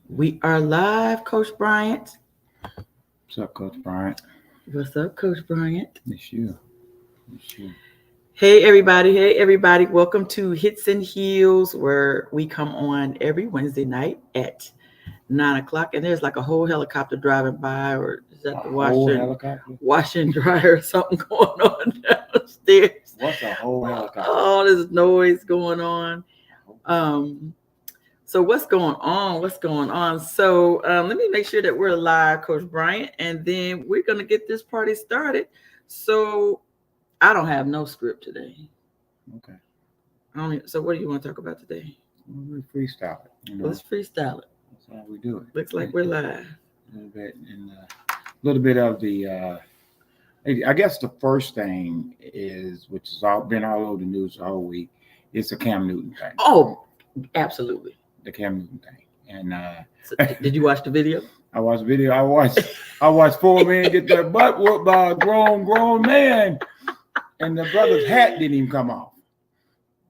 We are live, Coach Bryant. What's up, Coach Bryant? What's up, Coach Bryant? It's you. It's you. Hey, everybody. Hey, everybody. Welcome to Hits and Heels, where we come on every Wednesday night at 9 o'clock. And there's like a whole helicopter driving by, or is that the wash and dryer or something going on downstairs? What's a whole helicopter? All this noise going on. So what's going on? What's going on? So let me make sure that we're live, Coach Bryant, and then we're gonna get this party started. So I don't have no script today. Okay. So what do you want to talk about today? We freestyle it. Let's freestyle it. That's how we do it. Looks like we're live. A little bit, and a little bit of the. I guess the first thing is, which has been all over the news the whole week, is the Cam Newton thing. Oh, absolutely. The Cam Newton thing. And so, did you watch the video? I watched the video. I watched 4 men get their butt whooped by a grown man, and the brother's hat didn't even come off.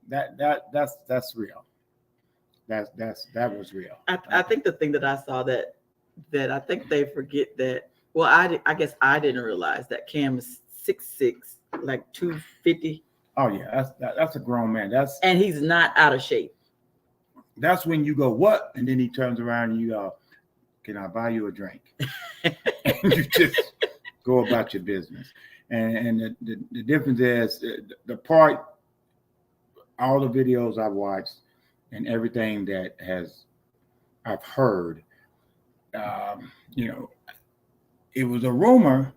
That's real. That was real. I think the thing that I saw that I think they forget that. Well, I guess I didn't realize that Cam is 6'6", like 250. Oh yeah, that's a grown man. And he's not out of shape. That's when you go, what? And then he turns around and you go, can I buy you a drink? And you just go about your business. And the difference is the part, all the videos I've watched and everything that I've heard, it was a rumor,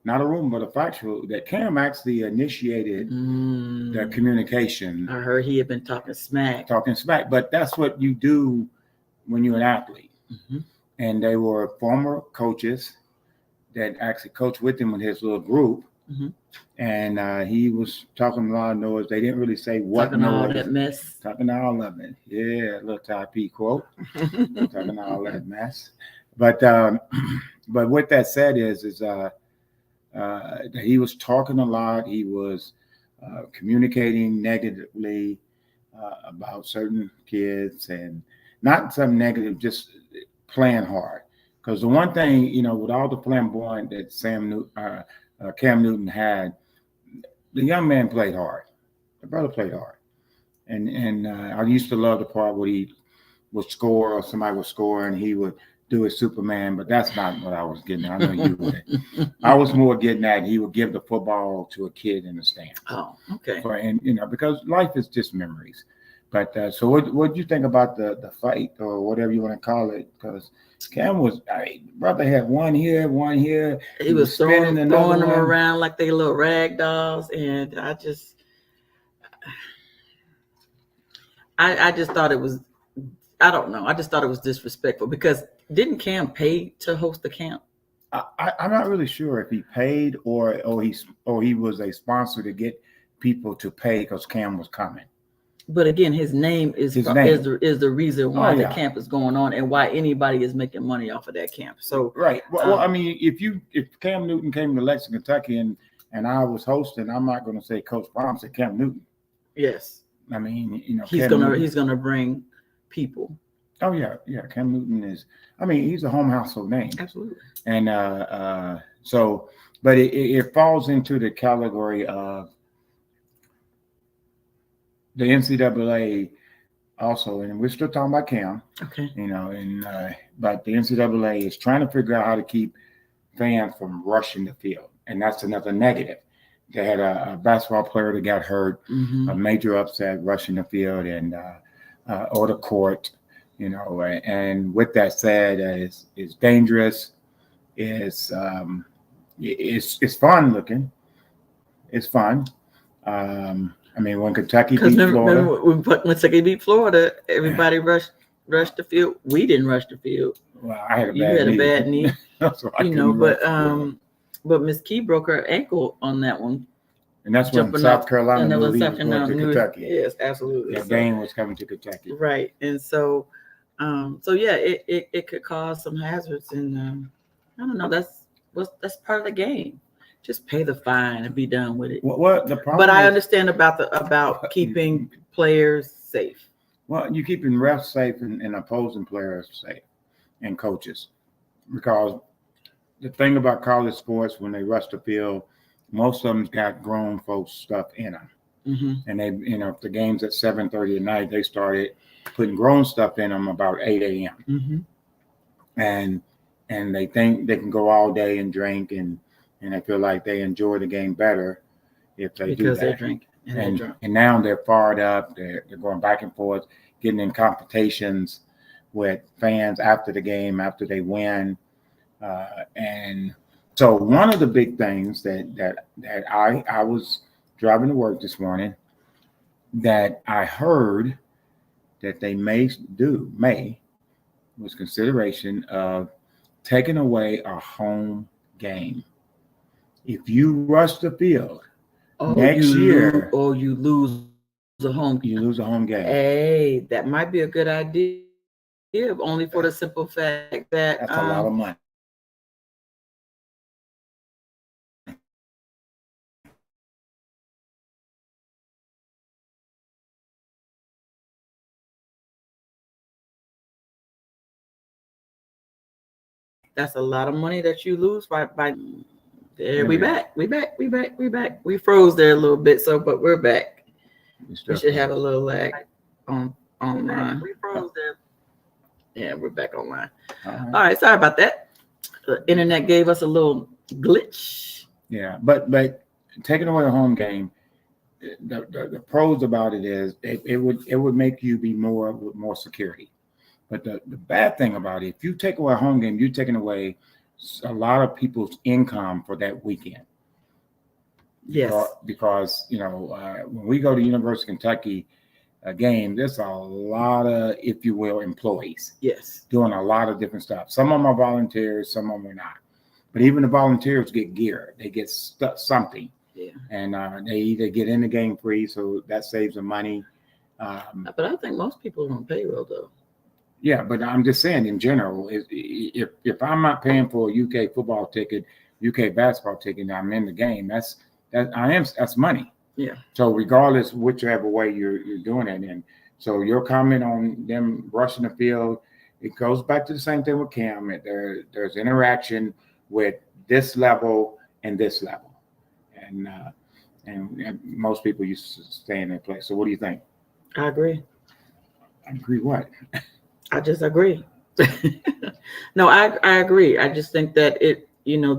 not a rumor, but a factual, that Cam actually initiated the communication. I heard he had been talking smack. But that's what you do when you're an athlete. Mm-hmm. And they were former coaches that actually coached with him in his little group. Mm-hmm. And he was talking a lot of noise. They didn't really say what talking noise. All that mess. Talking all of it. Yeah, a little Ty P quote. Talking all that mess. But what that said is that he was talking a lot. He was communicating negatively about certain kids, and not some negative, just playing hard. Because the one thing, with all the flamboyant that Cam Newton had, the young man played hard. The brother played hard. And I used to love the part where he would score, or somebody would score and he would do his Superman, but that's not what I was getting at. I know you would. I was more getting at he would give the football to a kid in the stands. Oh, okay. Because life is just memories. But so what do you think about the fight, or whatever you want to call it? Because Cam brother had one here. He was throwing them around like they little rag dolls, and I just thought it was, I don't know. I just thought it was disrespectful, because didn't Cam pay to host the camp? I'm not really sure if he paid or he was a sponsor to get people to pay because Cam was coming. But again, his name is the reason why the camp is going on and why anybody is making money off of that camp. So right. Well, I mean, if Cam Newton came to Lexington, Kentucky, and I was hosting, I'm not going to say Coach Brown, say Cam Newton. Yes. I mean, he's gonna bring people. Oh yeah. Cam Newton is. I mean, he's a home household name. Absolutely. And so, but it falls into the category of the NCAA also, and we're still talking about Cam. Okay. But the NCAA is trying to figure out how to keep fans from rushing the field, and that's another negative. They had a basketball player that got hurt, a major upset, rushing the field and or the court, And with that said, it's dangerous. It's fun looking. It's fun. I mean, when Kentucky beat Florida. When Kentucky beat Florida, everybody rushed the field. We didn't rush the field. Well, I had a bad knee. So but Miss Key broke her ankle on that one. And that's when South Carolina and was going to Kentucky. Yes, absolutely. Yeah, Dane was coming to Kentucky. Right. And so it could cause some hazards, and I don't know, that's part of the game. Just pay the fine and be done with it. What the problem? But I understand about keeping players safe. Well, you're keeping refs safe and opposing players safe. and coaches, because the thing about college sports, when they rush the field, most of them's got grown folks stuff in them. Mm-hmm. And they, if the game's at 7:30 at night, they started putting grown stuff in them about 8 a.m. Mm-hmm. And they think they can go all day and drink, and they feel like they enjoy the game better if they do Because that. they drink and they drunk. And now they're fired up. They're going back and forth, getting in competitions with fans after the game, after they win. And so one of the big things that I was driving to work this morning that I heard that they may was consideration of taking away a home game. If you rush the field next year, you lose a home. you lose a home game. Hey, that might be a good idea, only for the simple fact that That's a lot of money. that's a lot of money that you lose by there. There We we are. back. We back. We froze there a little bit, so but we're back. We should have a little lag online. We froze there. Yeah, we're back online. All right, sorry about that. The internet gave us a little glitch. Yeah, but taking away a home game, the pros about it is it would make you be with more security. But the bad thing about it, if you take away a home game, you're taking away a lot of people's income for that weekend. Yes. Because when we go to University of Kentucky game, there's a lot of, if you will, employees. Yes. Doing a lot of different stuff. Some of them are volunteers, some of them are not. But even the volunteers get gear. They get something. Yeah. And they either get in the game free, so that saves them money. But I think most people are on payroll though. Yeah, but I'm just saying in general, if I'm not paying for a UK football ticket, UK basketball ticket, and I'm in the game, that's money. Yeah. So regardless whichever way you're doing it in. So your comment on them rushing the field, it goes back to the same thing with Cam. There's interaction with this level and this level, and most people used to stay in their place. So what do you think? I agree. I agree. What? I just agree. No, I agree. I just think that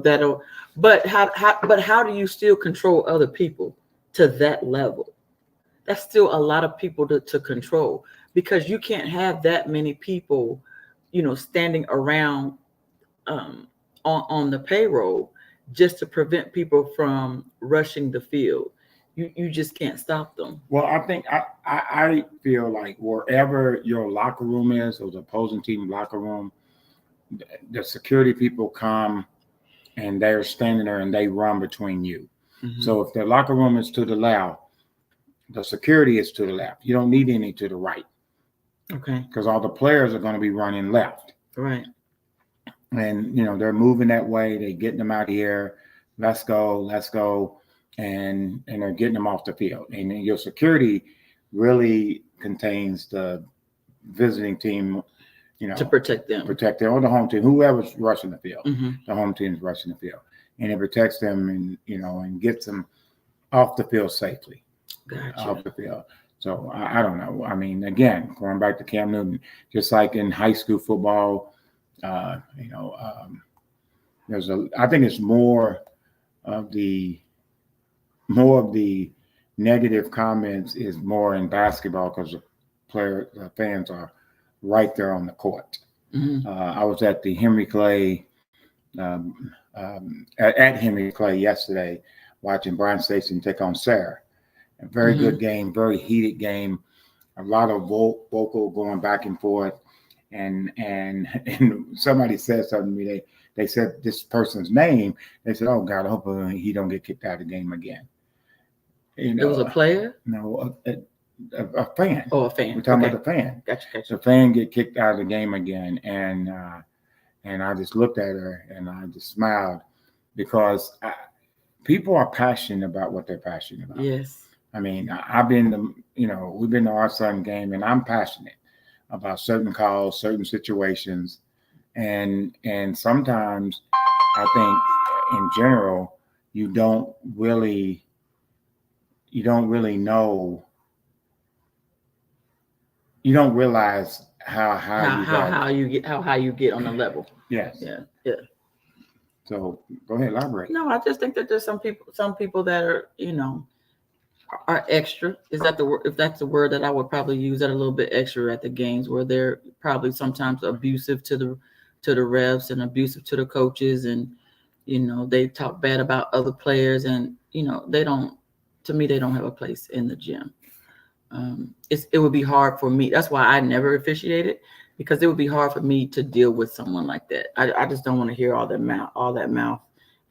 that'll. But how do you still control other people to that level? That's still a lot of people to control, because you can't have that many people, standing around on the payroll just to prevent people from rushing the field. You just can't stop them. Well, I think I feel like wherever your locker room is, or the opposing team locker room, the security people come and they're standing there and they run between you. Mm-hmm. So if the locker room is to the left, the security is to the left. You don't need any to the right. Okay. Because all the players are going to be running left. Right. And, they're moving that way. They're getting them out here. Let's go. And they're getting them off the field. And your security really contains the visiting team, to protect them. Or the home team, whoever's rushing the field. Mm-hmm. The home team is rushing the field. And it protects them and, and gets them off the field safely. Gotcha. Off the field. So I don't know. I mean, again, going back to Cam Newton, just like in high school football, I think it's more of the negative comments is more in basketball, because the fans are right there on the court. Mm-hmm. I was at the Henry Clay at Henry Clay yesterday, watching Brian Station take on Sarah. A very mm-hmm. good game, very heated game. A lot of vocal going back and forth, and somebody said something to me. They said this person's name. They said, "Oh God, I hope he don't get kicked out of the game again." It was a player? No, a fan. Oh, a fan. We're talking about the fan. Gotcha. The fan get kicked out of the game again, and I just looked at her and I just smiled, because people are passionate about what they're passionate about. Yes. I mean, I've been we've been to our son game, and I'm passionate about certain calls, certain situations, and sometimes I think in general you don't really know, you don't realize how you get on the level. Yes. Yeah. So go ahead, elaborate. No, I just think that there's some people that are, are extra. Is that the word? If that's the word that I would probably use, that a little bit extra at the games, where they're probably sometimes abusive to the refs and abusive to the coaches, and they talk bad about other players, and they don't. To me, they don't have a place in the gym. It would be hard for me. That's why I never officiated, because it would be hard for me to deal with someone like that. I just don't want to hear all that mouth,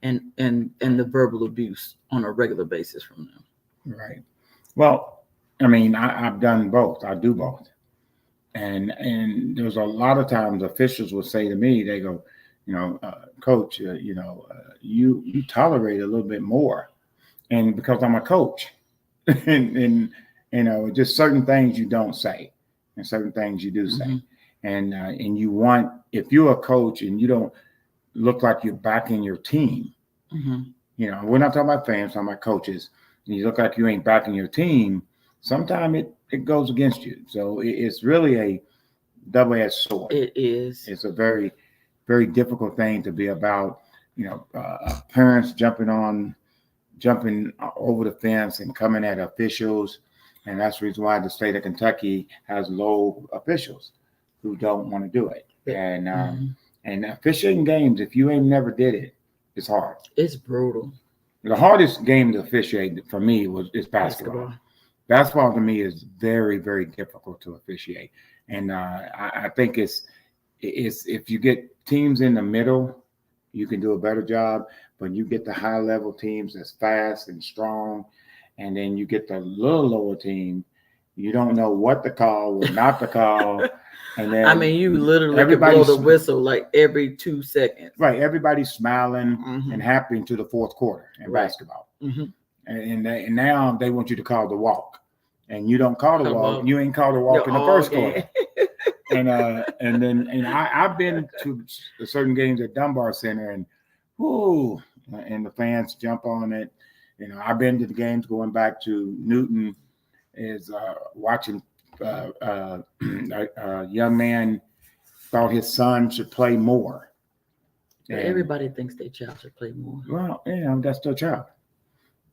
and the verbal abuse on a regular basis from them. Right. Well, I mean, I've done both. I do both. And there's a lot of times officials will say to me, they go, Coach, you tolerate a little bit more, and because I'm a coach, and just certain things you don't say, and certain things you do say, and you want, if you're a coach and you don't look like you're backing your team, we're not talking about fans, talking about coaches, and you look like you ain't backing your team, sometimes it goes against you. So it's really a double-edged sword. It is. It's a very, very difficult thing to be about. Parents jumping over the fence and coming at officials, and that's the reason why the state of Kentucky has low officials who don't want to do it. And officiating games, if you ain't never did it, it's hard. It's brutal. The hardest game to officiate for me is basketball. Basketball to me is very, very difficult to officiate, and I think it's if you get teams in the middle, you can do a better job. But you get the high level teams that's fast and strong, and then you get the little lower team, you don't know what to call, what not to call. And then you literally can blow the whistle like every 2 seconds. Right. Everybody's smiling and happy into the fourth quarter in basketball. And now they want you to call the walk. And you don't call the walk. You ain't called the walk in the first quarter. And I've been to certain games at Dunbar Center, and the fans jump on it. I've been to the games going back to Newton, is watching a young man thought his son should play more. And everybody thinks their child should play more. Well, that's their child.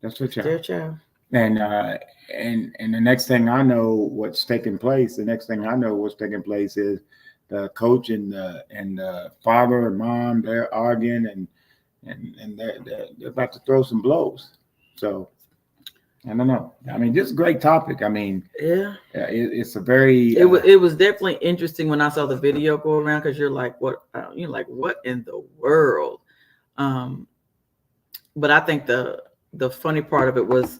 That's their child. Their child. And the next thing I know what's taking place, is the coach and the father and mom, they're arguing, and they're about to throw some blows. So I don't know. I mean, this is a great topic. I mean, it's a very. It was definitely interesting when I saw the video go around, because you're like, what? You're like, what in the world? But I think the funny part of it was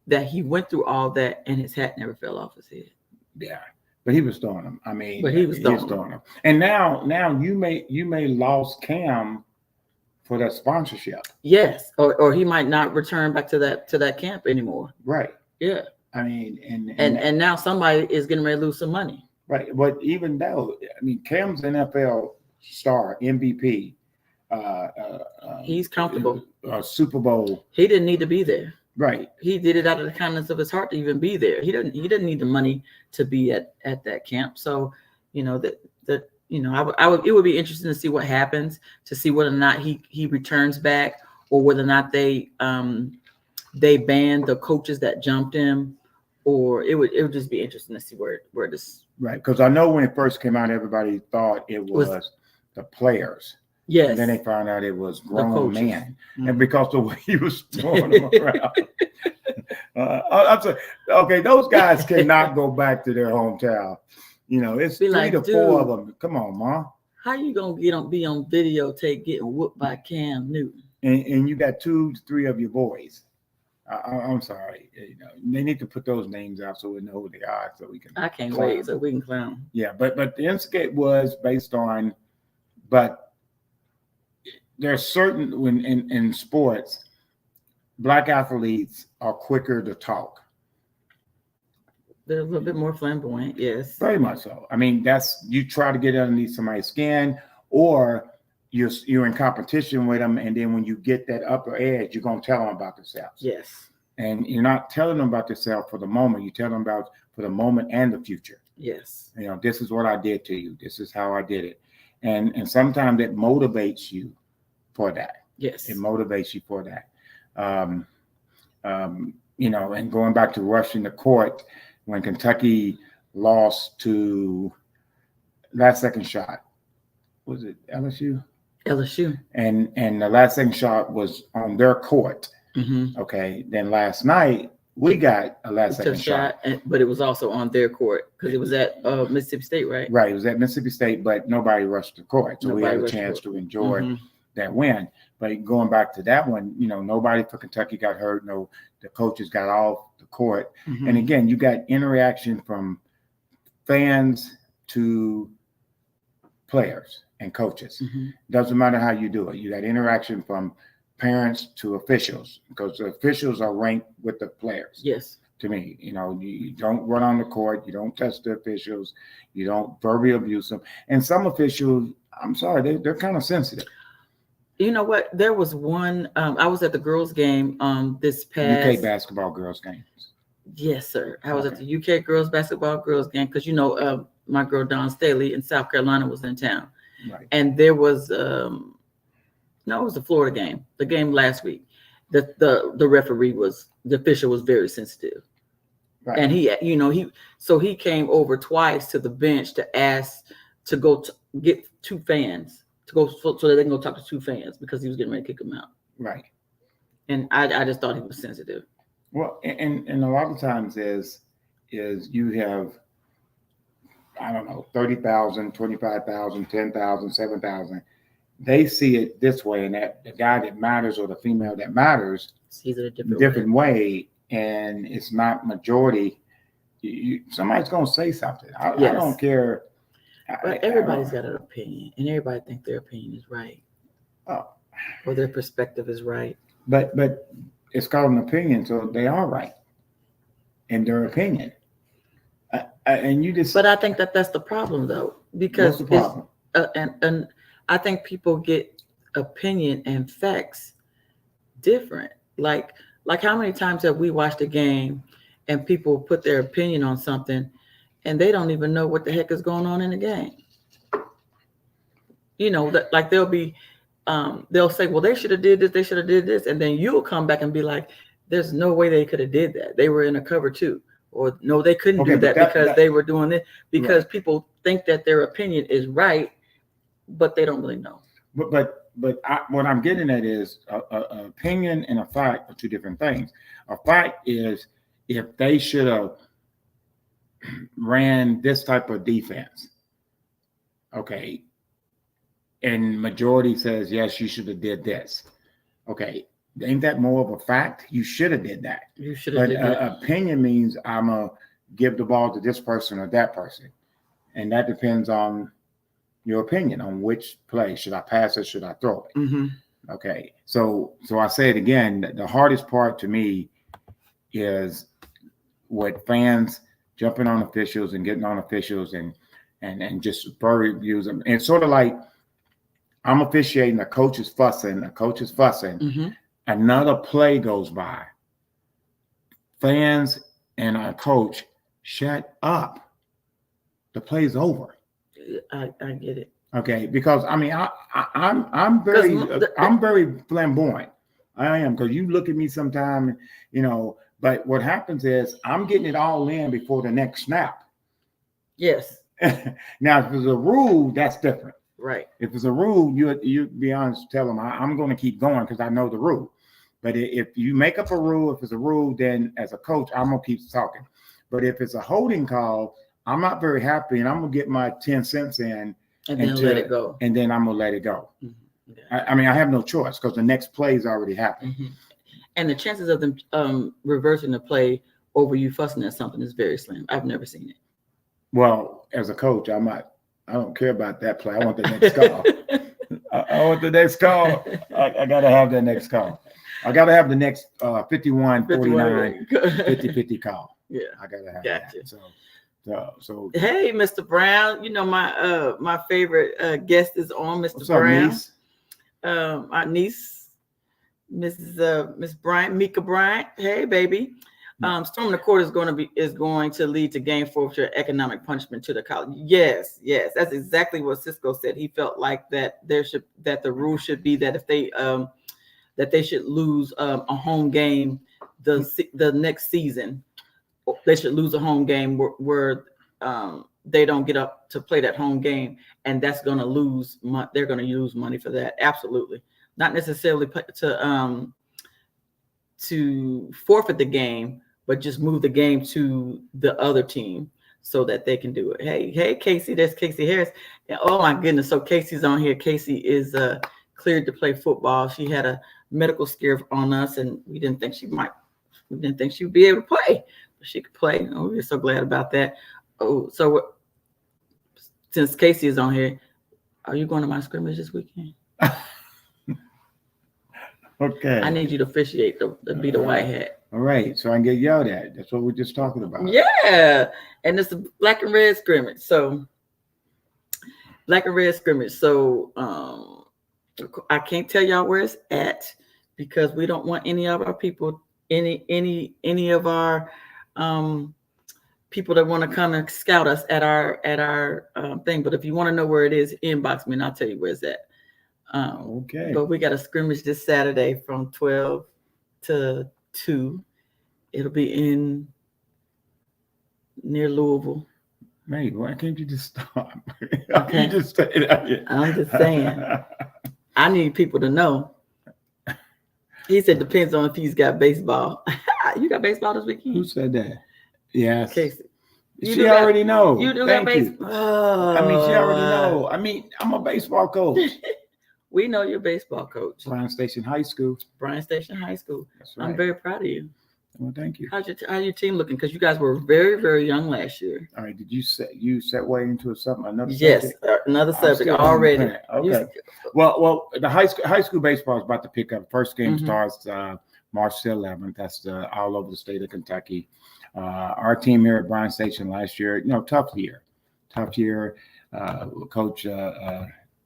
that he went through all that and his hat never fell off his head. Yeah, but he was throwing them. I mean, but he was throwing them. And now you may lost Cam for that sponsorship. Yes, or he might not return back to that camp anymore. Right. Yeah. I mean, and now somebody is getting ready to lose some money. Right. But even though, I mean, Cam's NFL star, MVP. He's comfortable. Super Bowl. He didn't need to be there. Right. He did it out of the kindness of his heart to even be there. He didn't need the money to be at that camp. So, it would be interesting to see what happens, to see whether or not he returns back, or whether or not they ban the coaches that jumped him, or it would just be interesting to see where this. Right, because I know when it first came out, everybody thought it was the players. Yes. And then they found out it was grown men, and because the way he was throwing them around. I'm sorry. Okay, those guys cannot go back to their hometown. It's 3 to 4 of them. Come on, Ma. How you gonna be on videotape getting whooped by Cam Newton? And you got 2 to 3 of your boys. I'm sorry. They need to put those names out so we know who they are, so we can. I can't wait so we can clown. Yeah, but the instigate was based on, but there's certain when in sports, Black athletes are quicker to talk. They're a little bit more flamboyant, yes. Very much so. I mean, you try to get underneath somebody's skin, or you're in competition with them, and then when you get that upper edge, you're gonna tell them about themselves. Yes. And you're not telling them about yourself for the moment. You tell them about for the moment and the future. Yes. You know, this is what I did to you. This is how I did it. And sometimes it motivates you for that. Yes. It motivates you for that. You know, and going back to rushing the court when Kentucky lost to last second shot, was it LSU? LSU. And the last second shot was on their court. Mm-hmm. Okay. Then last night we got a last second shot. But it was also on their court because it was at Mississippi State, right? Right. It was at Mississippi State, but nobody rushed the court. So we had a chance to enjoy that win. But going back to that one, you know, nobody for Kentucky got hurt. No, the coaches got off the court. And again, you got interaction from fans to players and coaches. Doesn't matter how you do it. You got interaction from parents to officials, because the officials are ranked with the players. Yes. To me, you know, you don't run on the court. You don't touch the officials. You don't verbally abuse them. And some officials, I'm sorry, they're kind of sensitive. You know what? There was one. I was at the girls' game this past UK basketball girls' games. Yes, sir. I was at the UK girls basketball girls game because you know my girl Dawn Staley in South Carolina was in town, Right. and there was it was the Florida game, the game last week. The referee the official was very sensitive, Right. and he came over twice to the bench to ask to go get two fans. To go so that they can go talk to two fans because he was getting ready to kick them out. Right. And I just thought he was sensitive. Well, and a lot of times is you have, I don't know, 30,000, 25,000, 10,000, 7,000. They see it this way, and that the guy that matters or the female that matters sees it a different way, and it's not majority. Somebody's going to say something. I don't care. But everybody's got an opinion, and everybody thinks their opinion is right. Oh. Or their perspective is right. But it's called an opinion, so they are right in their opinion. And you just. But I think that's the problem, though, because what's the problem? And I think people get opinion and facts different. Like how many times have we watched a game and people put their opinion on something, and they don't even know what the heck is going on in the game. You know, like they'll say, well, they should have did this, they should have did this. And then you'll come back and be like, there's no way they could have did that. They were in a cover two. Or no, they couldn't do that because they were doing this. Because people think that their opinion is right, but they don't really know. But what I'm getting at is an opinion and a fact are two different things. A fact is if they should have ran this type of defense, okay, and majority says yes, you should have did this. Okay, ain't that more of a fact? You should have did that. You should have did that. Opinion means I'm gonna give the ball to this person or that person, and that depends on your opinion on which play. Should I pass it? Should I throw it? Okay, so I say it again. The hardest part to me is what fans jumping on officials and getting on officials and just very abuse them. And it's sort of like I'm officiating, a coach is fussing, another play goes by. Fans and our coach, shut up. The play's over. I get it. Okay, because I mean I'm very flamboyant. I am, because you look at me sometime, you know. But what happens is I'm getting it all in before the next snap. Yes. Now, if there's a rule, that's different. Right. If it's a rule, you be honest, tell them I'm going to keep going because I know the rule. But if you make up a rule, if it's a rule, then as a coach, I'm going to keep talking. But if it's a holding call, I'm not very happy, and I'm going to get my 10 cents in. And then let it go. And then I'm going to let it go. Yeah. I mean, I have no choice because the next play is already happening. And the chances of them reversing the play over you fussing at something is very slim. I've never seen it. Well, as a coach, I don't care about that play. I want the next call. I want the next call. I got to have that next call. I got to have the next 51, 49, 50 call. Yeah. I got to have Gotcha. that. So Hey, Mr. Brown. You know my favorite guest is on, Mr. what's up, Brown. niece? Our niece, Miss Bryant, Mika Bryant. Hey, baby. Storming the court is going to lead to game forfeiture, economic punishment to the college. Yes, that's exactly what Cisco said. He felt like that the rule should be that if they should lose a home game the next season, they should lose a home game where they don't get up to play that home game, and that's going to lose. They're going to lose money for that. Absolutely, not necessarily to forfeit the game, but just move the game to the other team so that they can do it. Hey, Casey, there's Casey Harris. And, oh my goodness, so Casey's on here. Casey is cleared to play football. She had a medical scare on us, and we didn't think she would be able to play, but she could play. Oh, we're so glad about that. Oh, so since Casey is on here, are you going to my scrimmage this weekend? Okay. I need you to officiate be the white hat. All right, so I can get yelled at. That's what we're just talking about. Yeah, and it's a black and red scrimmage. So I can't tell y'all where it's at because we don't want any of our people, any of our people that want to come and scout us at our thing. But if you want to know where it is, inbox me and I'll tell you where it's at. Okay. But we got a scrimmage this Saturday from 12 to 2. It'll be near Louisville. Mate, why can't you just stop? Okay. You just stay out here. I'm just saying. I need people to know. He said depends on if he's got baseball. You got baseball this weekend? Who said that? Yes. Casey. She already knows. You do got baseball. Oh. I mean, she already knows. I mean, I'm a baseball coach. We know you're a baseball coach. Bryan Station High School. That's right. I'm very proud of you. Well, thank you. How's your team looking? Because you guys were very, very young last year. All right. Did you set way into another yes, subject? Another subject already. Okay. Well, the high school baseball is about to pick up. First game starts March 11th. That's all over the state of Kentucky. Our team here at Bryan Station last year, tough year. Coach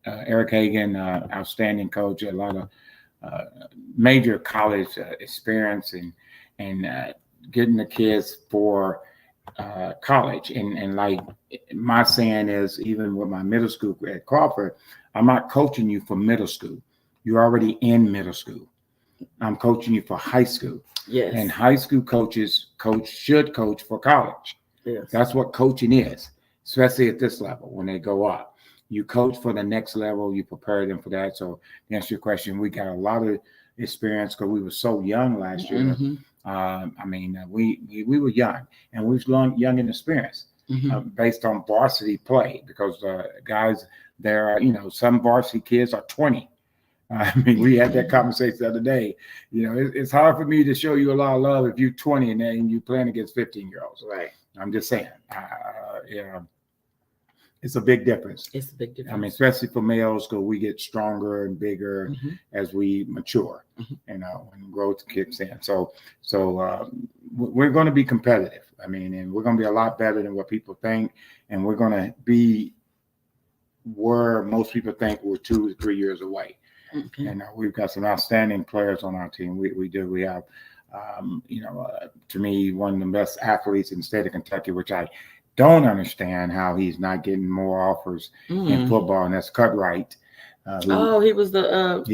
Eric Hagan, outstanding coach, a lot of major college experience and getting the kids for college. And like my saying is, even with my middle school at Crawford, I'm not coaching you for middle school. You're already in middle school. I'm coaching you for high school. Yes. And high school coaches should coach for college. Yes. That's what coaching is, especially at this level when they go up. You coach for the next level. You prepare them for that. So to answer your question, we got a lot of experience because we were so young last year. Mm-hmm. I mean, we were young and we was young in experience based on varsity play because guys there are, some varsity kids are 20. I mean, we had that conversation the other day. It's hard for me to show you a lot of love if you're 20 and then you playing against 15-year-olds. Right. I'm just saying. It's a big difference. It's a big difference. I mean, especially for males, because we get stronger and bigger as we mature, and growth kicks in. So we're going to be competitive. I mean, and we're going to be a lot better than what people think, and we're going to be where most people think we're 2 to 3 years away. Okay. And we've got some outstanding players on our team. We do. We have, to me, one of the best athletes in the state of Kentucky, which I don't understand how he's not getting more offers in football, and that's Cutright. He was the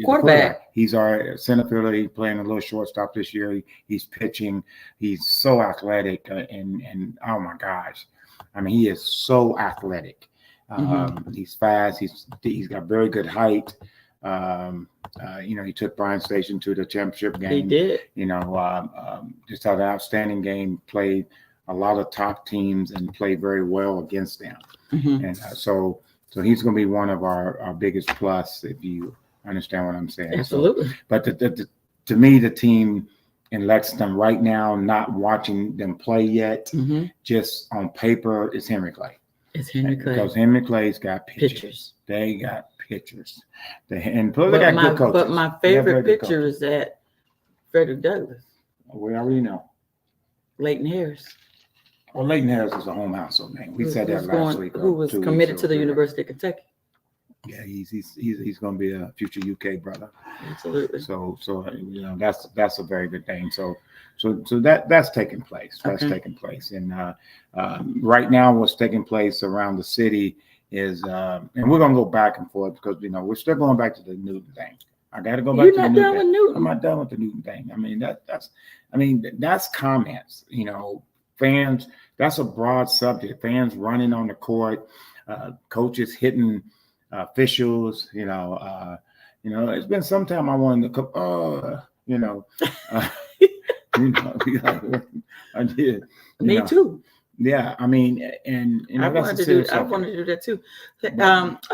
quarterback. He's our center fielder. He's playing a little shortstop this year. He's pitching. He's so athletic, and oh my gosh, I mean, he is so athletic. He's fast. He's got very good height. He took Bryan Station to the championship game. He did. Just had an outstanding game. Played a lot of top teams and played very well against them. And so he's going to be one of our biggest plus, if you understand what I'm saying. Absolutely. But to me, the team in Lexington right now, not watching them play yet, just on paper, is Henry Clay. It's Henry Clay. Because Henry Clay's got pitchers. They got pitchers. They got good coaches. But my favorite pitcher is at Frederick Douglass. We already know. Leighton Harris. Well, Leighton Harris is a home household name. We said that last week. Who was committed to the University of Kentucky. Yeah, he's going to be a future UK brother. Absolutely. So that's a very good thing. So that's taking place. That's taking place. And right now, what's taking place around the city is, and we're going to go back and forth because we're still going back to the Newton thing. I got to go back to the Newton thing. I'm not done with the Newton thing. I mean that's comments. Fans. That's a broad subject. Fans running on the court, coaches hitting officials. It's been some time I wanted to I did. Me too. Yeah, I mean, and I wanted to do that too.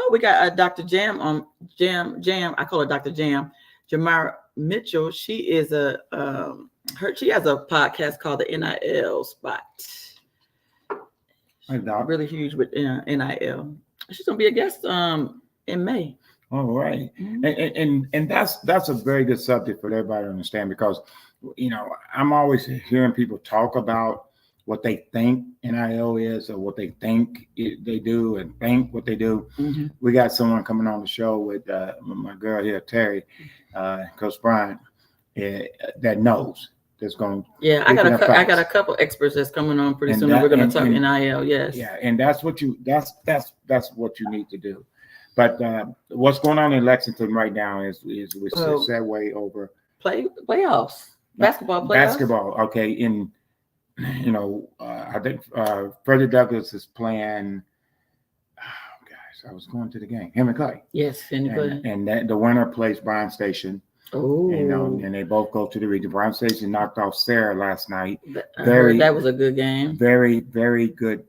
We got Dr. Jam on Jam. I call her Dr. Jam. Jamara Mitchell. She is she has a podcast called the NIL Spot. Really huge with NIL. She's gonna be a guest in May. All right. Mm-hmm. And that's a very good subject for everybody to understand because I'm always hearing people talk about what they think NIL is or what they think they do and think what they do. Mm-hmm. We got someone coming on the show with my girl here, Terri, Coach Bryant, that knows. That's going. Yeah, I got a couple experts that's coming on pretty soon. We're going to talk NIL. Yes. Yeah, and that's what you need to do. But what's going on in Lexington right now is we segue over playoffs, basketball playoffs. Basketball, okay. I think Frederick Douglass is playing. Oh gosh, I was going to the game. Henry Clay. Yes, Henry Clay. And the winner plays Bryan Station. Oh, and they both go to the region. Bryan Station knocked off Sarah last night. That was a good game. Very, very good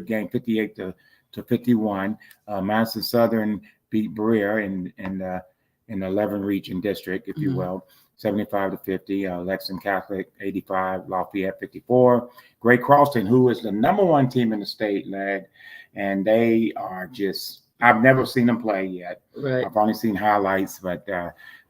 game. 58 to 51. Madison Southern beat Berea in the 11 region district, if you will. 75 to 50. Lexington Catholic 85. Lafayette 54. Great Crosstown, who is the number one team in the state, led, and they are just. I've never seen them play yet. Right. I've only seen highlights, but.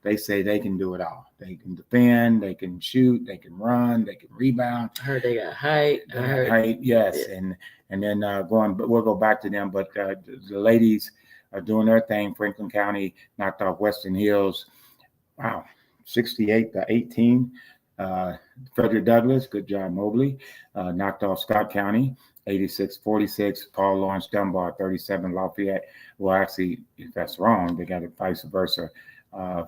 They say they can do it all. They can defend, they can shoot, they can run, they can rebound. I heard they got height. Height, yes. Yeah. And then we'll go back to them. But the ladies are doing their thing. Franklin County knocked off Western Hills. Wow, 68 to 18. Frederick Douglass, good job, Mobley. Knocked off Scott County, 86-46. Paul Lawrence Dunbar, 37. Lafayette. Well, actually, if that's wrong, they got it vice versa.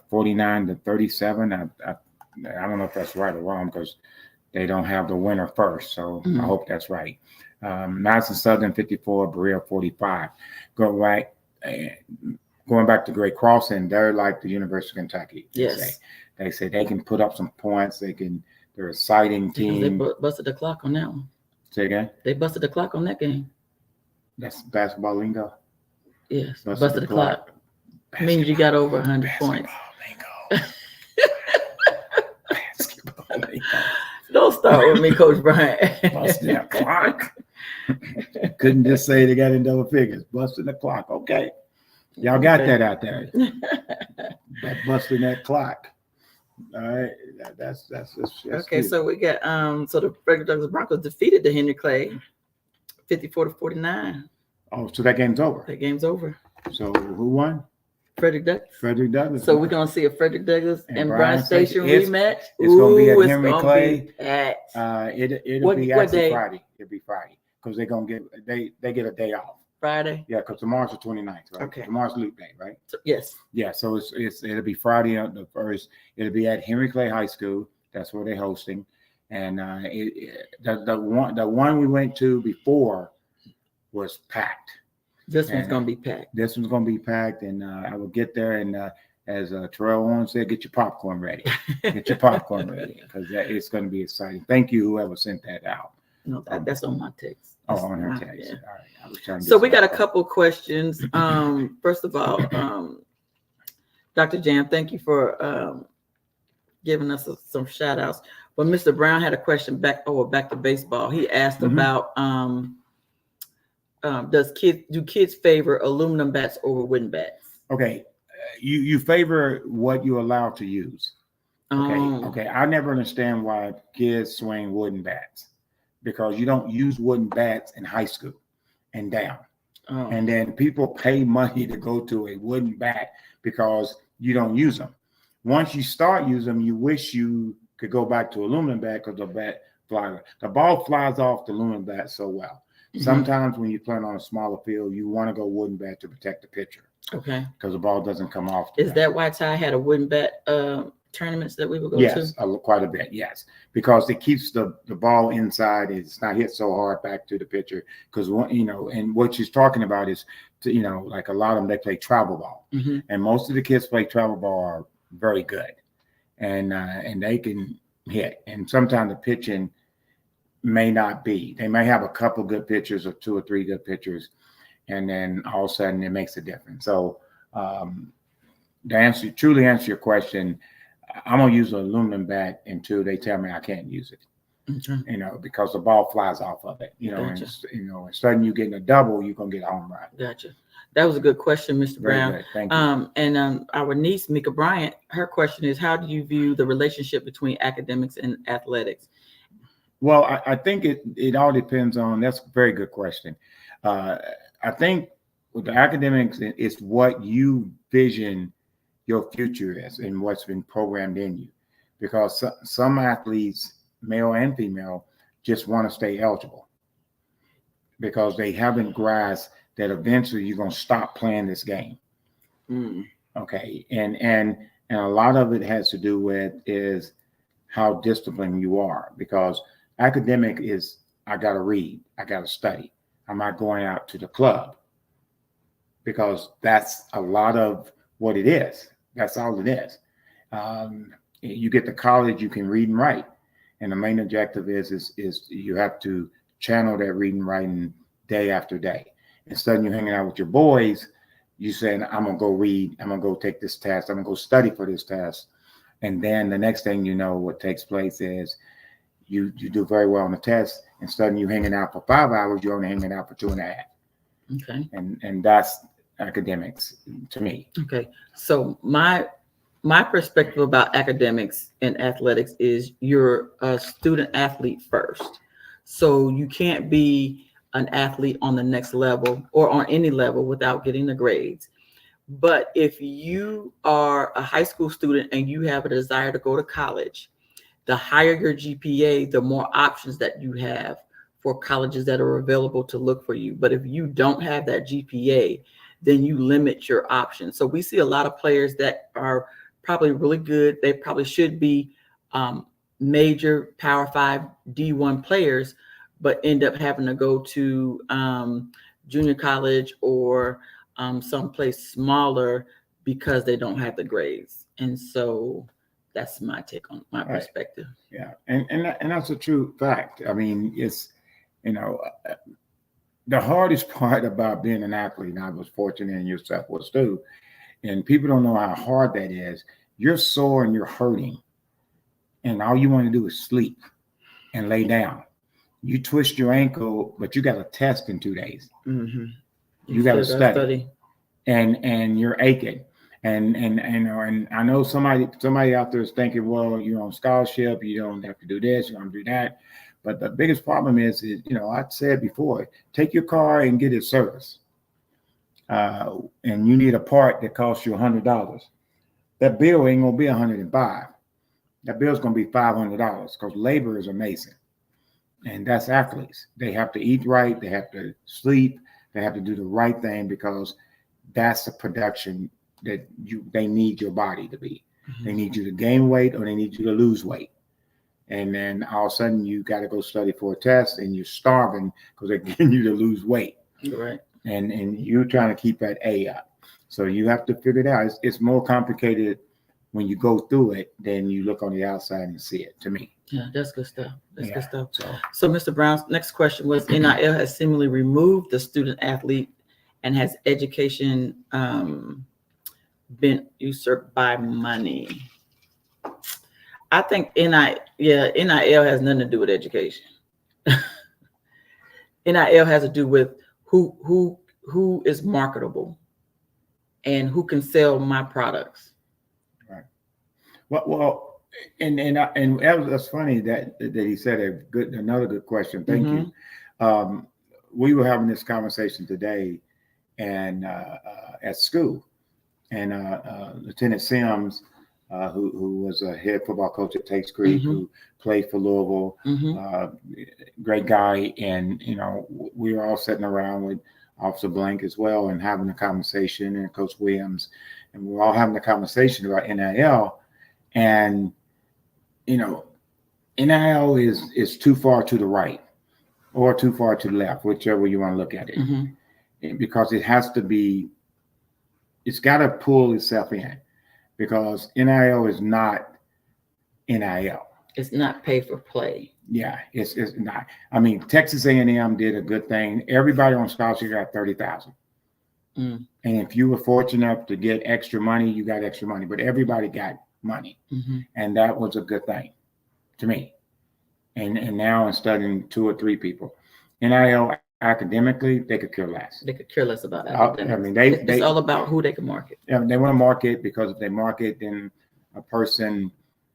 49 to 37. I don't know if that's right or wrong because they don't have the winner first. So I hope that's right. Madison Southern 54, Berea 45. Going back to Great Crossing, they're like the University of Kentucky. Yes. They say they can put up some points. They're a exciting team. They busted the clock on that one. Say again? They busted the clock on that game. That's basketball lingo? Yes. Busted the clock. Means you got over 100 points. Basketball lingo. Don't start with me, Coach Bryant. Busting that clock. Couldn't just say they got in double figures. Busting the clock. Okay. Y'all got that out there. That busting that clock. All right. That's okay. Cute. So we got so the Frederick Douglass Broncos defeated the Henry Clay 54 to 49. Oh, so that game's over. That game's over. So who won? Frederick Douglass. Frederick Douglass. So we're gonna see a Frederick Douglass and Bryan Station rematch. It's gonna be at Henry Clay. It'll be Friday. It'll be Friday because they're gonna get they get a day off. Friday. Yeah, because tomorrow's the 29th, right? Okay. Tomorrow's Loop Day, right? Yes. Yeah. So it'll be Friday on the first. It'll be at Henry Clay High School. That's where they're hosting, and the one we went to before was packed. This one's going to be packed. This one's going to be packed, and I will get there. And as Terrell Owens said, get your popcorn ready. Get your popcorn ready because it's going to be exciting. Thank you, whoever sent that out. No, that's on my text. Oh, on her text. Yeah. All right. I was trying to so we got a couple questions. First of all, Dr. Jam, thank you for giving us some shout outs. But Mr. Brown had a question back to baseball. He asked about do kids favor aluminum bats over wooden bats? Okay, you favor what you allow to use. Okay, I never understand why kids swing wooden bats. because you don't use wooden bats in high school and down. Oh. And then people pay money to go to a wooden bat because you don't use them. Once you start using them, you wish you could go back to aluminum bat because the ball flies off the aluminum bat so well. Mm-hmm. Sometimes when you play on a smaller field, you want to go wooden bat to protect the pitcher. Okay. Because the ball doesn't come off. Is that why Ty had a wooden bat tournaments that we would go to? Yes, quite a bit, yes. Because it keeps the ball inside. It's not hit so hard back to the pitcher. Because, and what she's talking about is, like a lot of them, they play travel ball. Mm-hmm. And most of the kids play travel ball are very good. And they can hit. And sometimes the pitching may not be. They may have a couple good pitchers or 2 or 3 good pitchers. And then all of a sudden it makes a difference. So to truly answer your question, I'm gonna use an aluminum bat until they tell me I can't use it. Mm-hmm. Because the ball flies off of it. Gotcha. And suddenly you getting a double, you're gonna get a home run. Gotcha. That was a good question, Mr. Brown. Very good. Thank you. And our niece, Mika Bryant, her question is, how do you view the relationship between academics and athletics? Well, I think it all depends on. That's a very good question. I think with the academics, it's what you vision your future is and what's been programmed in you. Because some athletes, male and female, just want to stay eligible because they haven't grasped that eventually you're going to stop playing this game. Mm. Okay. And a lot of it has to do with is how disciplined you are, because academic is, I got to read, I got to study. I'm not going out to the club, because that's a lot of what it is. That's all it is. You get to college, you can read and write. And the main objective is you have to channel that reading and writing day after day. Instead of you hanging out with your boys, you saying, I'm going to go read, I'm going to go take this test, I'm going to go study for this test. And then the next thing you know, what takes place is you do very well on the test. Instead of you hanging out for 5 hours, you're only hanging out for 2.5. Okay. And that's academics to me. Okay. So my perspective about academics and athletics is you're a student athlete first. So you can't be an athlete on the next level or on any level without getting the grades. But if you are a high school student and you have a desire to go to college, the higher your GPA, the more options that you have for colleges that are available to look for you. But if you don't have that GPA, then you limit your options. So we see a lot of players that are probably really good. They probably should be major Power 5 D1 players, but end up having to go to junior college or someplace smaller because they don't have the grades. And so that's my take on my perspective. Yeah, and that's a true fact. I mean, it's, the hardest part about being an athlete, and I was fortunate in yourself was too, and people don't know how hard that is. You're sore and you're hurting, and all you want to do is sleep and lay down. You twist your ankle, but you got a test in 2 days. Mm-hmm. You got to study. And you're aching. And I know somebody out there is thinking, well, you're on scholarship, you don't have to do this, you don't do that. But the biggest problem is I said before, take your car and get it serviced. And you need a part that costs you $100. That bill ain't gonna be $105. That bill's gonna be $500 because labor is amazing. And that's athletes. They have to eat right, they have to sleep, they have to do the right thing, because that's the production that they need your body to be. Mm-hmm. They need you to gain weight or they need you to lose weight. And then all of a sudden you got to go study for a test and you're starving because they're getting you to lose weight. Right. And you're trying to keep that A up. So you have to figure it out. It's more complicated when you go through it than you look on the outside and see it, to me. Yeah, that's good stuff. That's good stuff. So Mr. Brown's next question was, NIL has seemingly removed the student athlete and has education been usurped by money? I think NIL has nothing to do with education. NIL has to do with who is marketable and who can sell my products. Right. Well, And that's funny that he said another good question. Thank you. We were having this conversation today, and at school, and Lieutenant Sims, who was a head football coach at Takes Creek, who played for Louisville, great guy, and we were all sitting around with Officer Blank as well, and having a conversation, and Coach Williams, and we were all having a conversation about NIL, and NIL is too far to the right or too far to the left, whichever you want to look at it, because it has to be. It's got to pull itself in, because NIL is not NIL. It's not pay for play. Yeah, it's not. I mean, Texas A&M did a good thing. Everybody on scholarship got $30,000, and if you were fortunate enough to get extra money, you got extra money. But everybody got money, and that was a good thing to me. And now I'm studying 2 or 3 people. NIL academically, they could care less. They could care less about academics. I mean, it's all about who they can market. Yeah, they want to market, because if they market, then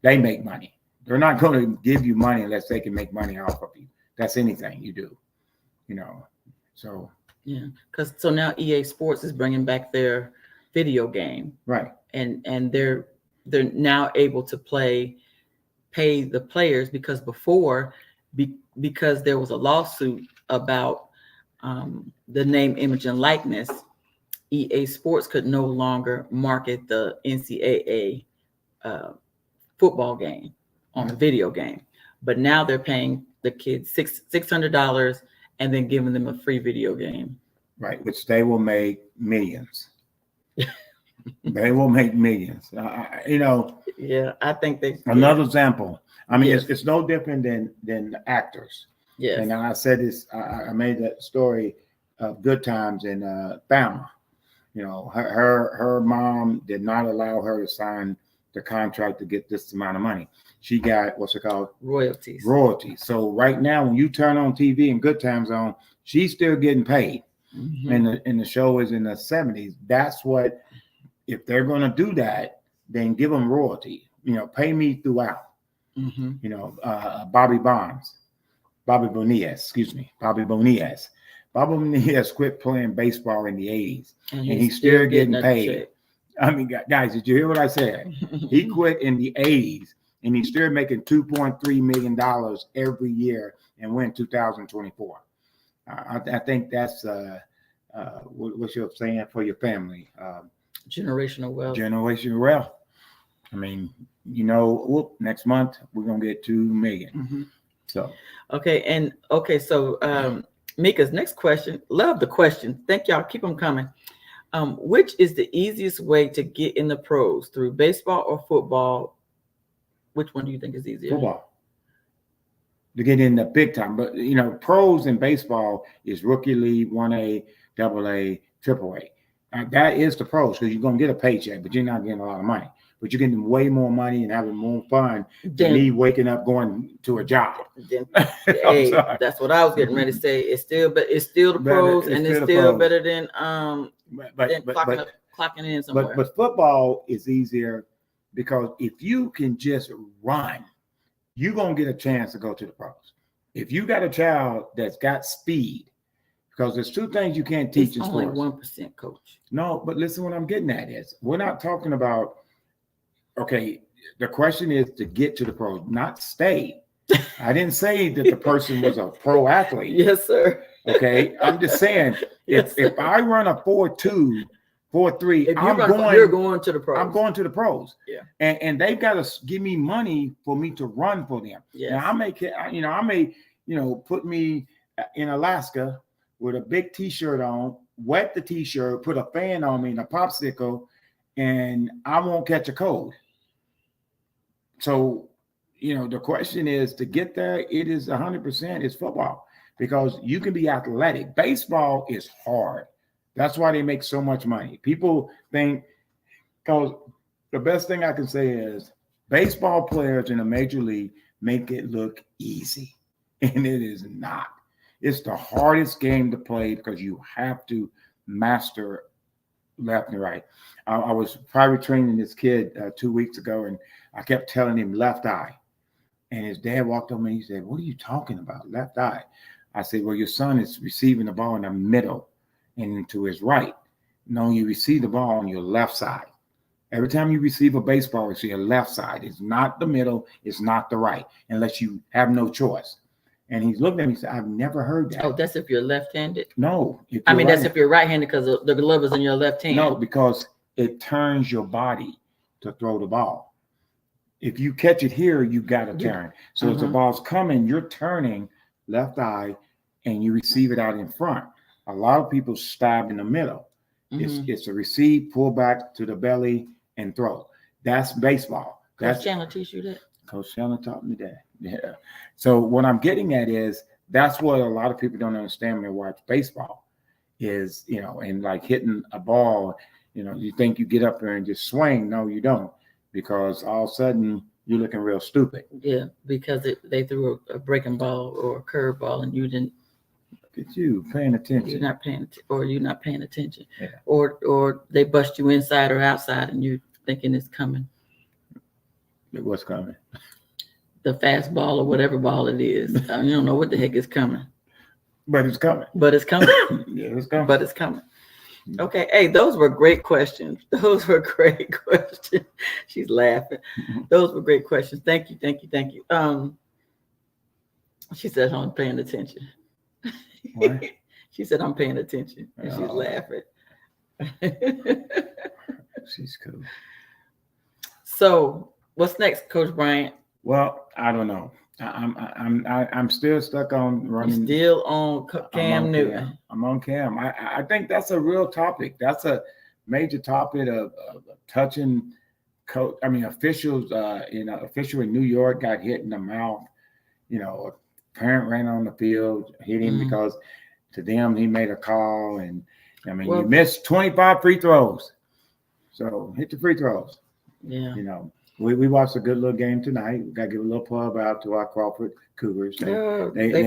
they make money. They're not going to give you money unless they can make money off of you. That's anything you do, So yeah, because now EA Sports is bringing back their video game, right, and they're now able to pay the players, because before, because there was a lawsuit about the name, image, and likeness, EA Sports could no longer market the NCAA football game on a video game. But now they're paying the kids $600 and then giving them a free video game. Right, which they will make millions. They will make millions. Yeah, I think another example. I mean, it's no different than actors. Yes. And I said this. I made that story of Good Times in Bama. Her mom did not allow her to sign the contract to get this amount of money. She got what's it called? Royalties. So right now, when you turn on TV and Good Times on, she's still getting paid. And the show is in the 70s. That's what. If they're going to do that, then give them royalty. Pay me throughout. Bobby Bonillas. Bobby Bonillas quit playing baseball in the 80s, and he's still getting paid. I mean, guys, did you hear what I said? He quit in the 80s, and he's still making $2.3 million every year, and we're in 2024. I think that's what you're saying for your family. Generational wealth. I mean, next month we're gonna get 2 million. So so Mika's next question. Love the question. Thank y'all. Keep them coming. Which is the easiest way to get in the pros, through baseball or football? Which one do you think is easier? Football. To get in the big time, but pros in baseball is rookie league, 1A, AA, AAA. That is the pros, because you're going to get a paycheck, but you're not getting a lot of money. But you're getting way more money and having more fun than me waking up going to a job. Hey, that's what I was getting ready to say. It's still the pros, and it's still better than clocking in somewhere. But football is easier, because if you can just run, you're going to get a chance to go to the pros. If you got a child that's got speed, because there's 2 things you can't teach in sports. Only 1%, coach. No, but listen, what I'm getting at is, we're not talking about, okay, the question is to get to the pros, not stay. I didn't say that the person was a pro athlete. Yes, sir. Okay, I'm just saying, if I run a 4.2, 4.3, you're going to the pros. I'm going to the pros. Yeah. And they've got to give me money for me to run for them. Yes. Now I may put me in Alaska with a big T-shirt on, wet the T-shirt, put a fan on me and a popsicle, and I won't catch a cold. So, the question is, to get there, it is 100% is football, because you can be athletic. Baseball is hard. That's why they make so much money. People think, because the best thing I can say is, baseball players in a major league make it look easy, and it is not. It's the hardest game to play, because you have to master left and right. I was private training this kid 2 weeks ago, and I kept telling him left eye. And his dad walked over and he said, "What are you talking about? Left eye." I said, "Well, your son is receiving the ball in the middle and to his right. No, you receive the ball on your left side. Every time you receive a baseball, it's your left side. It's not the middle. It's not the right, unless you have no choice." And he's looking at me and said, "I've never heard that." Oh, that's if you're left-handed? No. I mean, that's if you're right-handed because the glove is in your left hand. No, because it turns your body to throw the ball. If you catch it here, you got to turn. So as the ball's coming, you're turning left eye and you receive it out in front. A lot of people stab in the middle. It's a receive, pull back to the belly, and throw. That's baseball. Coach Chandler teach you that? Coach Chandler taught me that. Yeah. So what I'm getting at is that's what a lot of people don't understand when they watch baseball is, and like hitting a ball, you think you get up there and just swing. No, you don't, because all of a sudden you're looking real stupid. Yeah, because they threw a breaking ball or a curve ball and you didn't. Look at you paying attention. You're not paying attention. Yeah. Or they bust you inside or outside and you're thinking it's coming. What's coming? The fastball or whatever ball it is. You don't know what the heck is coming. But it's coming. But it's coming. Yeah, it's coming. But it's coming. Okay. Hey, those were great questions. She's laughing. Those were great questions. Thank you. She said I'm paying attention. What? She said I'm paying attention. And she's laughing. She's cool. So what's next, Coach Bryant? Well, I don't know. I'm still stuck on running. You're still on Cam Newton. I'm on Cam. I think that's a real topic. That's a major topic of touching coach. I mean, officials. Official in New York got hit in the mouth. A parent ran on the field, hit him because to them he made a call, and you missed 25 free throws. So hit the free throws. Yeah. We watched a good little game tonight. We got to give a little pub out to our Crawford Cougars. They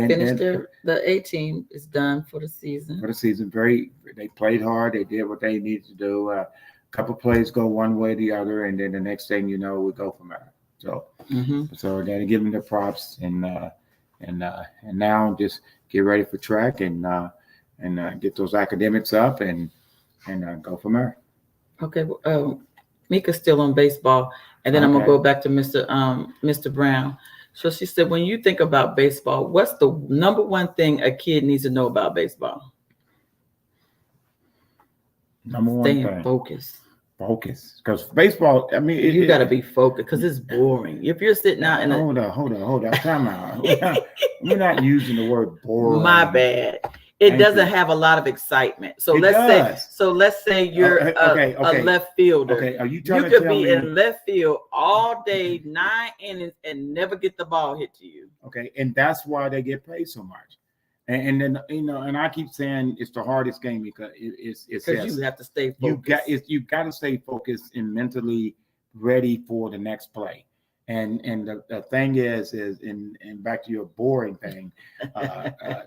finished the A team is done for the season. They played hard. They did what they needed to do. A couple plays go one way or the other, and then the next thing you know, we go from there. So, so got to give them the props, and now just get ready for track and get those academics up and go from there. Okay. Mika's still on baseball, and then I'm gonna go back to Mr. Brown. So she said, when you think about baseball, what's the number one thing a kid needs to know about baseball? Number one thing. Focused. Focus, because baseball. I mean, you got to be focused because it's boring. If you're sitting out and hold on, time out. We're not using the word boring. My bad. It doesn't have a lot of excitement. So let's say you're a left fielder. Okay, are you could be in left field all day, 9 innings, and never get the ball hit to you. Okay, and that's why they get paid so much. And then and I keep saying it's the hardest game because it's you have to stay focused. You got to stay focused and mentally ready for the next play. And the thing is and back to your boring thing,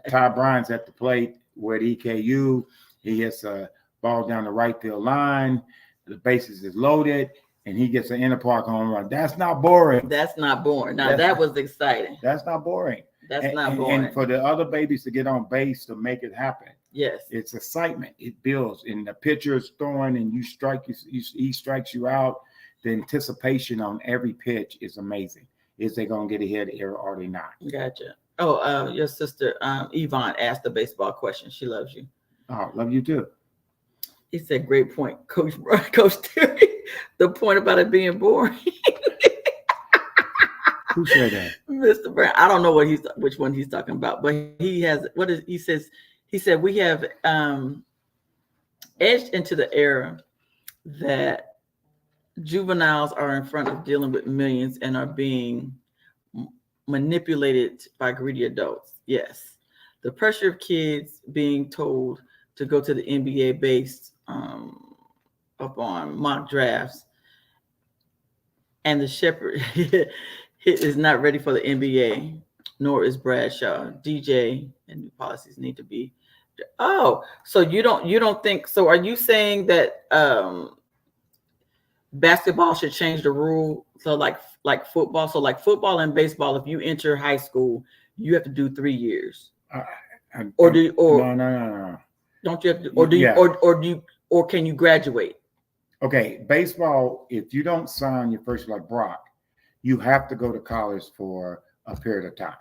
Ty Bryant's at the plate with EKU. He hits a ball down the right field line. The bases is loaded, and he gets an inner park home run. That's not boring. That's not boring. Now that was exciting. That's not boring. That's not boring. And for the other babies to get on base to make it happen. Yes. It's excitement. It builds. And the pitcher is throwing and he strikes you out. The anticipation on every pitch is amazing. Is they going to get ahead or are they not? Gotcha. Oh, your sister Yvonne asked a baseball question. She loves you. Oh, love you too. He said, "Great point, Coach Terri. The point about it being boring." Who said that? Mr. Brown. I don't know which one he's talking about, but he said we have edged into the era that juveniles are in front of dealing with millions and are being manipulated by greedy adults. Yes. The pressure of kids being told to go to the NBA based upon mock drafts, and the shepherd is not ready for the NBA, nor is Bradshaw. DJ and new policies need to be. Oh, so you don't think so? Are you saying that basketball should change the rule. So like football. So like football and baseball, if you enter high school, you have to do 3 years. Or do no. Don't you have to, or do you Yeah. or do you or can you graduate? Okay, baseball, if you don't sign your first, like Brock, you have to go to college for a period of time.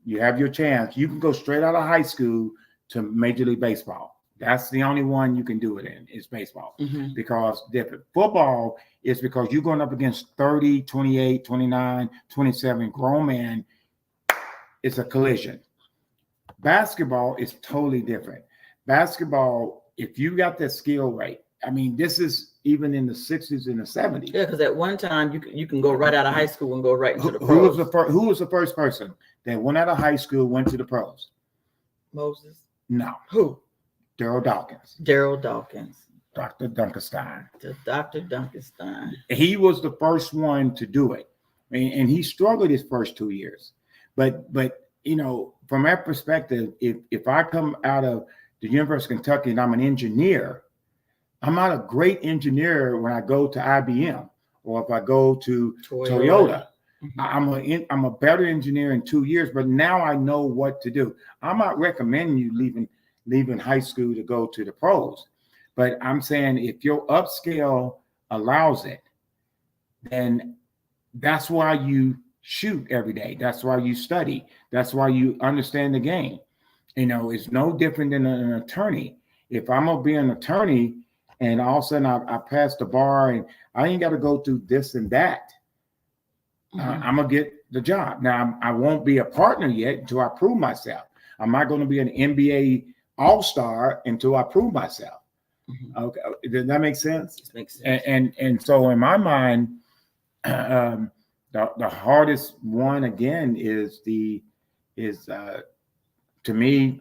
You have your chance. You can go straight out of high school to Major League Baseball. That's the only one you can do it in is baseball. Mhm. Because different football is because you're going up against 30, 28, 29, 27 grown men. It's a collision. Basketball is totally different. Basketball, if you got that skill rate, I mean, this is even in the 60s and the 70s. Yeah, because at one time you can go right out of high school and go right into the pros. Who was the first person that went out of high school, went to the pros? Moses? No. Who? Daryl Dawkins. Daryl Dawkins. Dr. Dunkerstein. Dr. Dunkerstein. He was the first one to do it. And he struggled his first 2 years. But you know, from that perspective, if I come out of the University of Kentucky and I'm an engineer, I'm not a great engineer when I go to IBM or if I go to Toyota. Mm-hmm. I'm a better engineer in 2 years, but now I know what to do. I'm not recommending you leaving high school to go to the pros, but I'm saying if your upscale allows it, then that's why you shoot every day. That's why you study. That's why you understand the game. You know, it's no different than an attorney. If I'm gonna be an attorney and all of a sudden I pass the bar and I ain't got to go through this and that, I'm gonna get the job. Now I won't be a partner yet until I prove myself. I'm not going to be an NBA All-Star until I prove myself. Mm-hmm. Okay, does that make sense? It makes sense. And so in my mind, the hardest one again is to me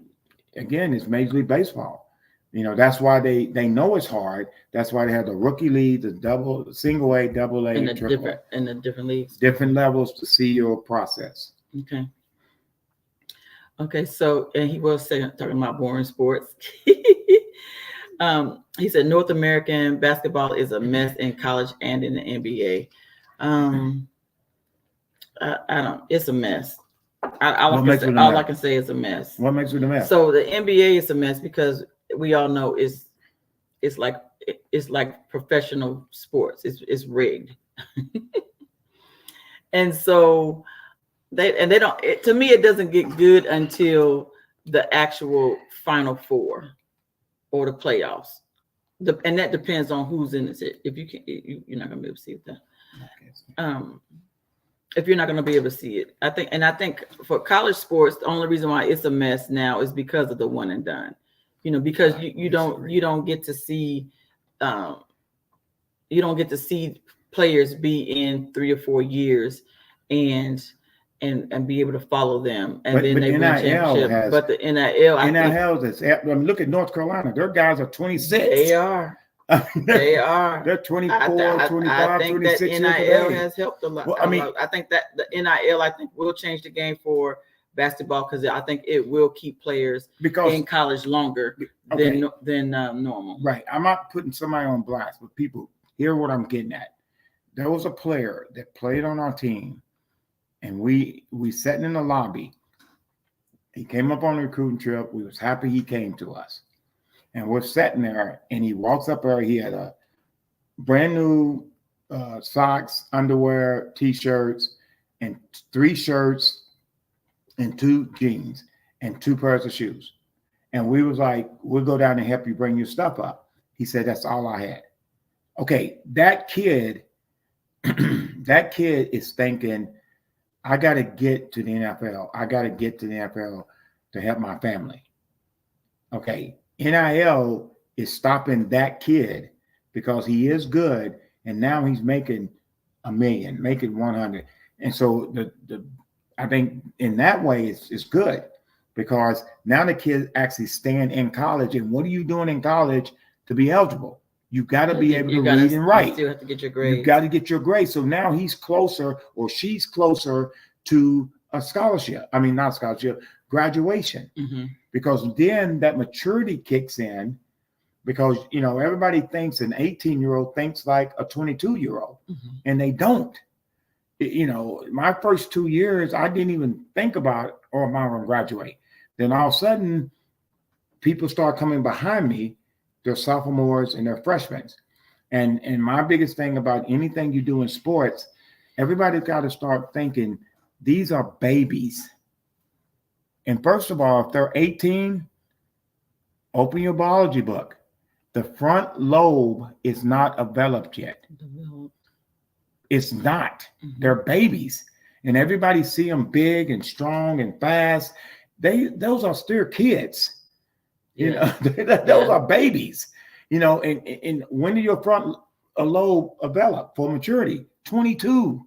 again is Major League Baseball. You know, that's why they know it's hard. That's why they have the rookie league, the single A, double A, in the different leagues, different levels to see your process. Okay. So, and he was talking about boring sports. He said North American basketball is a mess in college and in the NBA. I don't. It's a mess. All I can say is a mess. What makes it a mess? So the NBA is a mess because we all know it's like professional sports. It's rigged, and so they don't. To me, it doesn't get good until the actual Final Four or the playoffs, and that depends on who's in it. If you can, you're not gonna be able to see that. If you're not going to be able to see it, I think for college sports, the only reason why it's a mess now is because of the one and done. You know, because you don't get to see players be in 3 or 4 years and be able to follow them, and then they win championship. But the NIL is. I mean, look at North Carolina; their guys are 26. They are. They are. They're 24, 25, I think 26 that NIL has helped a lot. Well, I think that the NIL will change the game for basketball because I think it will keep players in college longer than normal. Right. I'm not putting somebody on blast, but people hear what I'm getting at. There was a player that played on our team, and we sat in the lobby. He came up on a recruiting trip. We was happy he came to us. And we're sitting there, and he walks up there. He had a brand new socks, underwear, T-shirts, and 3 shirts, and 2 jeans, and 2 pairs of shoes. And we was like, we'll go down and help you bring your stuff up. He said, that's all I had. Okay, that kid is thinking, I got to get to the NFL. I got to get to the NFL to help my family. Okay. NIL is stopping that kid because he is good, and now he's making $1 million, making 100. And so I think in that way it's good because now the kids actually staying in college. And what are you doing in college to be eligible? You got to be able to read and write. You still have to get your grades. You got to get your grades. So now he's closer, or she's closer to a scholarship. I mean, not scholarship, graduation. Mm-hmm. Because then that maturity kicks in, because, everybody thinks an 18-year-old thinks like a 22-year-old, and they don't. My first 2 years, I didn't even think about, am I going to graduate? Then all of a sudden, people start coming behind me, they're sophomores and they're freshmen. And my biggest thing about anything you do in sports, everybody's got to start thinking, these are babies. And first of all, if they're 18, open your biology book. The front lobe is not developed yet. It's not. They're babies. And everybody see them big and strong and fast. Those are still kids. Those are babies. And when do your front lobe develop for maturity? 22.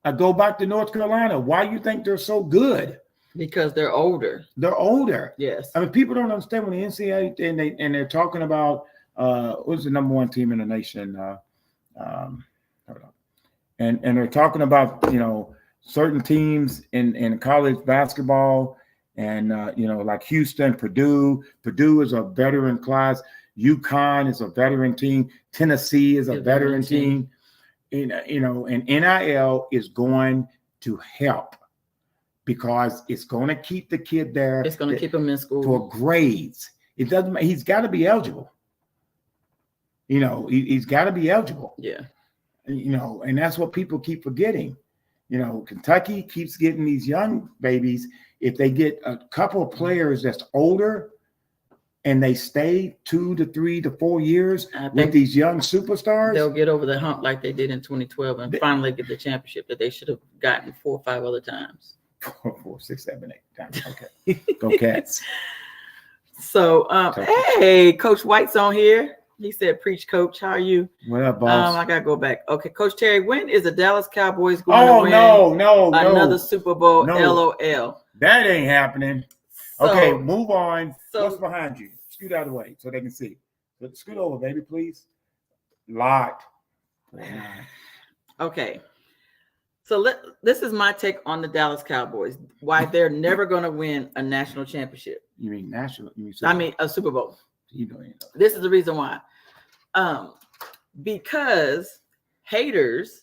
I go back to North Carolina. Why do you think they're so good? Because they're older. They're older. Yes. I mean, people don't understand when the NCAA and they're talking about what's the number one team in the nation? Hold on. And they're talking about certain teams in college basketball, and like Houston, Purdue. Purdue is a veteran class. UConn is a veteran team. Tennessee is a veteran team. And NIL is going to help, because it's going to keep the kid there. It's going to keep him in school for grades. It doesn't. He's got to be eligible. He's got to be eligible. Yeah. And that's what people keep forgetting. Kentucky keeps getting these young babies. If they get a couple of players that's older, and they stay 2 to 3 to 4 years with these young superstars, they'll get over the hump like they did in 2012 and finally get the championship that they should have gotten 4 or 5 other times. 4, 6, 7, 8 times. Okay. Go Cats. So, hey, Coach White's on here. He said, "Preach, Coach. How are you?" What up, boss? I gotta go back. Okay, Coach Terry, when is the Dallas Cowboys going to win another Super Bowl? LOL. That ain't happening. So, okay, move on. So, what's behind you? Scoot out of the way so they can see. Scoot over, baby, please. Lot. Okay. So this is my take on the Dallas Cowboys. Why they're never going to win a national championship. You mean national? A Super Bowl. You don't know. This is the reason why. Because haters,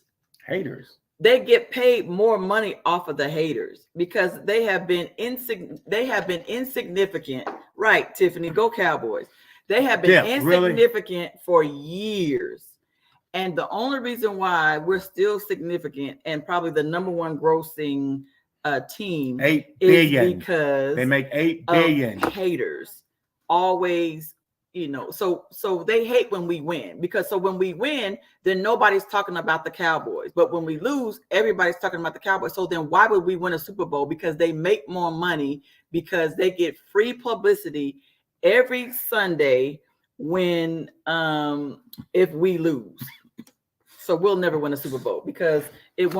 they get paid more money off of the haters, because they have been insignificant. Right, Tiffany, go Cowboys. They have been insignificant for years. And the only reason why we're still significant and probably the number one grossing team $8 billion. is because they make $8 billion. Haters always, so they hate when we win, because so when we win, then nobody's talking about the Cowboys. But when we lose, everybody's talking about the Cowboys. So then why would we win a Super Bowl? Because they make more money, because they get free publicity every Sunday when if we lose. So we'll never win a Super Bowl, because it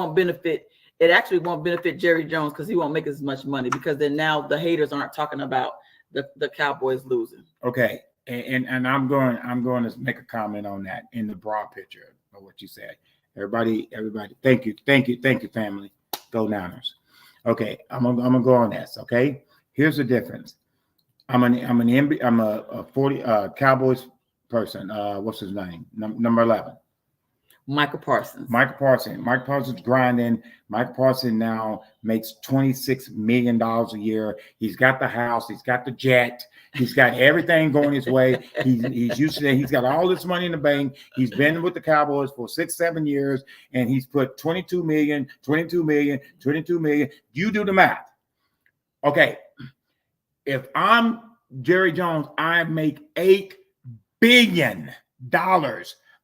actually won't benefit Jerry Jones, because he won't make as much money, because then now the haters aren't talking about the Cowboys losing. Okay. And I'm going to make a comment on that in the broad picture of what you said. Everybody, thank you, family. Go Niners. Okay, I'm gonna go on this. Okay, here's the difference. I'm a 40 Cowboys person. What's his name? Number 11. Michael Parsons. Mike Parsons grinding. Mike Parsons now makes $26 million a year. He's got the house. He's got the jet. He's got everything going his way. He's used to it. He's got all this money in the bank. He's been with the Cowboys for 6-7 years, and he's put 22 million. You do the math. Okay. If I'm Jerry Jones, I make $8 billion.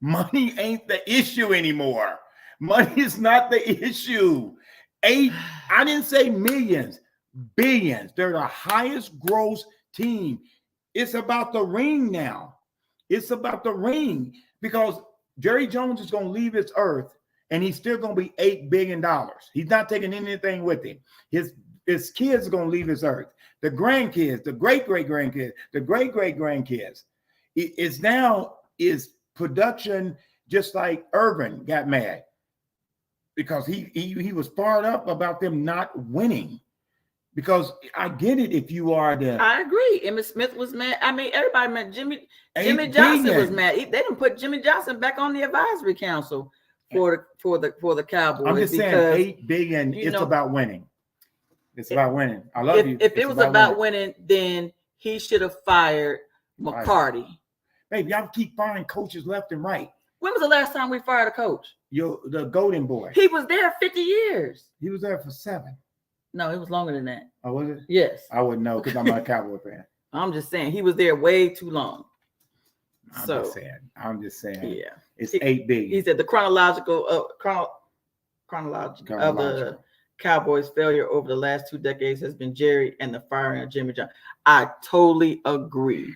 Money ain't the issue anymore. Money is not the issue. I didn't say millions, billions. They're the highest gross team. It's about the ring now. It's about the ring, because Jerry Jones is going to leave this earth, and he's still going to be $8 billion. He's not taking anything with him. His kids are going to leave this earth. The grandkids, the great-great-grandkids, the great-great-grandkids. It's now is production, just like Irvin got mad because he was fired up about them not winning. Because I get it if you are the I agree. Emmitt Smith was mad. I mean, everybody mad. Jimmy $8 Johnson was billion. mad. They didn't put Jimmy Johnson back on the advisory council for the Cowboys. I'm just because, saying $8 billion. It's about winning. It's about winning. I love you. If it was about winning, then he should have fired McCarty. Baby, y'all keep firing coaches left and right. When was the last time we fired a coach? The Golden Boy. He was there 50 years. He was there for 7. No, it was longer than that. Oh, was it? Yes. I wouldn't know because I'm not a Cowboy fan. I'm just saying he was there way too long. I'm just saying. Yeah. It's $8 billion. He said the chronological of the Cowboys' failure over the last 2 decades has been Jerry and the firing of Jimmy Johnson. I totally agree.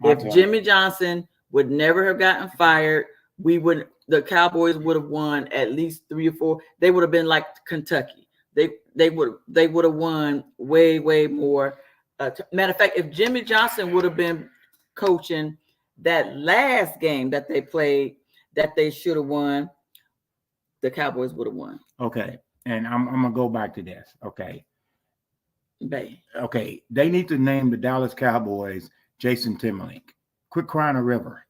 If Jimmy Johnson would never have gotten fired, the Cowboys would have won at least 3 or 4. They would have been like Kentucky. They would have won way more. Matter of fact, if Jimmy Johnson would have been coaching that last game that they played, that they should have won, the Cowboys would have won. Okay, and I'm gonna go back to this. Okay. Bay. Okay, they need to name the Dallas Cowboys Jason Timberlake. Quit crying a river.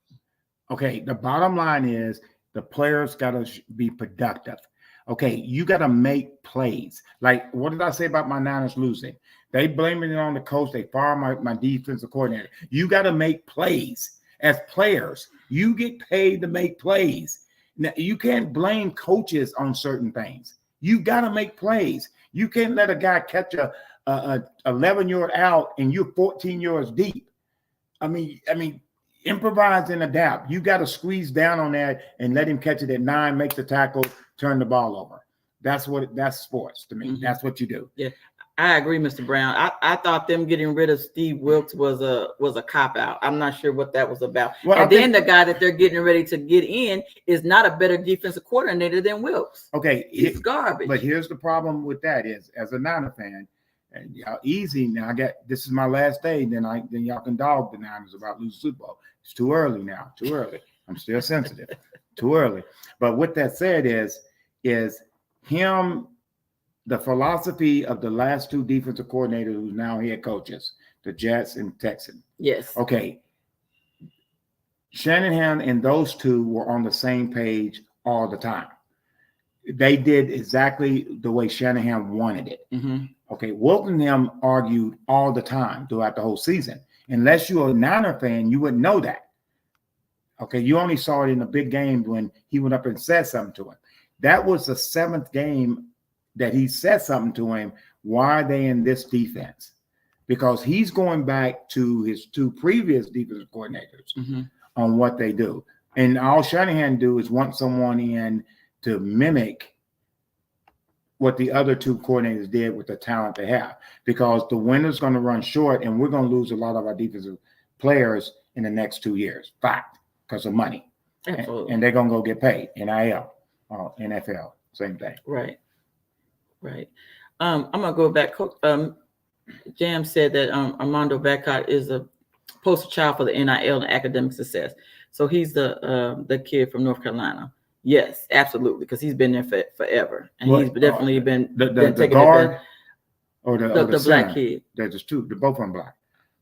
Okay, the bottom line is the players got to be productive. Okay, you got to make plays. Like, what did I say about my Niners losing? They blaming it on the coach. They fire my defensive coordinator. You got to make plays. As players, you get paid to make plays. Now, you can't blame coaches on certain things. You got to make plays. You can't let a guy catch a 11-yard out and you're 14 yards deep. I mean, improvise and adapt. You got to squeeze down on that and let him catch it at 9, make the tackle, turn the ball over. That's sports to me. Mm-hmm. That's what you do. Yeah, I agree, Mr. Brown. I thought them getting rid of Steve Wilkes was a cop out. I'm not sure what that was about. Well, and then the guy that they're getting ready to get in is not a better defensive coordinator than Wilkes. Okay, he's garbage. But here's the problem with that is, as a Niner fan, and y'all easy now. This is my last day. Then y'all can dog the Niners about losing Super Bowl. It's too early now. Too early. I'm still sensitive. Too early. But with that said, is him the philosophy of the last 2 defensive coordinators who's now head coaches, the Jets and Texans. Yes. Okay. Shanahan and those 2 were on the same page all the time. They did exactly the way Shanahan wanted it. Mm-hmm. Okay, Wilton and him argued all the time throughout the whole season. Unless you're a Niner fan, you wouldn't know that. Okay, you only saw it in the big game when he went up and said something to him. That was the 7th game that he said something to him. Why are they in this defense? Because he's going back to his 2 previous defensive coordinators mm-hmm. on what they do. And all Shanahan do is want someone in to mimic what the other 2 coordinators did with the talent they have, because the winner's going to run short and we're going to lose a lot of our defensive players in the next 2 years. Fact, because of money. And they're going to go get paid. NIL, NFL, same thing. Right. I'm going to go back. Jam said that Armando Bacot is a poster child for the NIL and academic success. So he's the kid from North Carolina. Yes, absolutely, because he's been there forever, and he's definitely been the taking guard or the black center. Kid. There's just 2. They're both on black.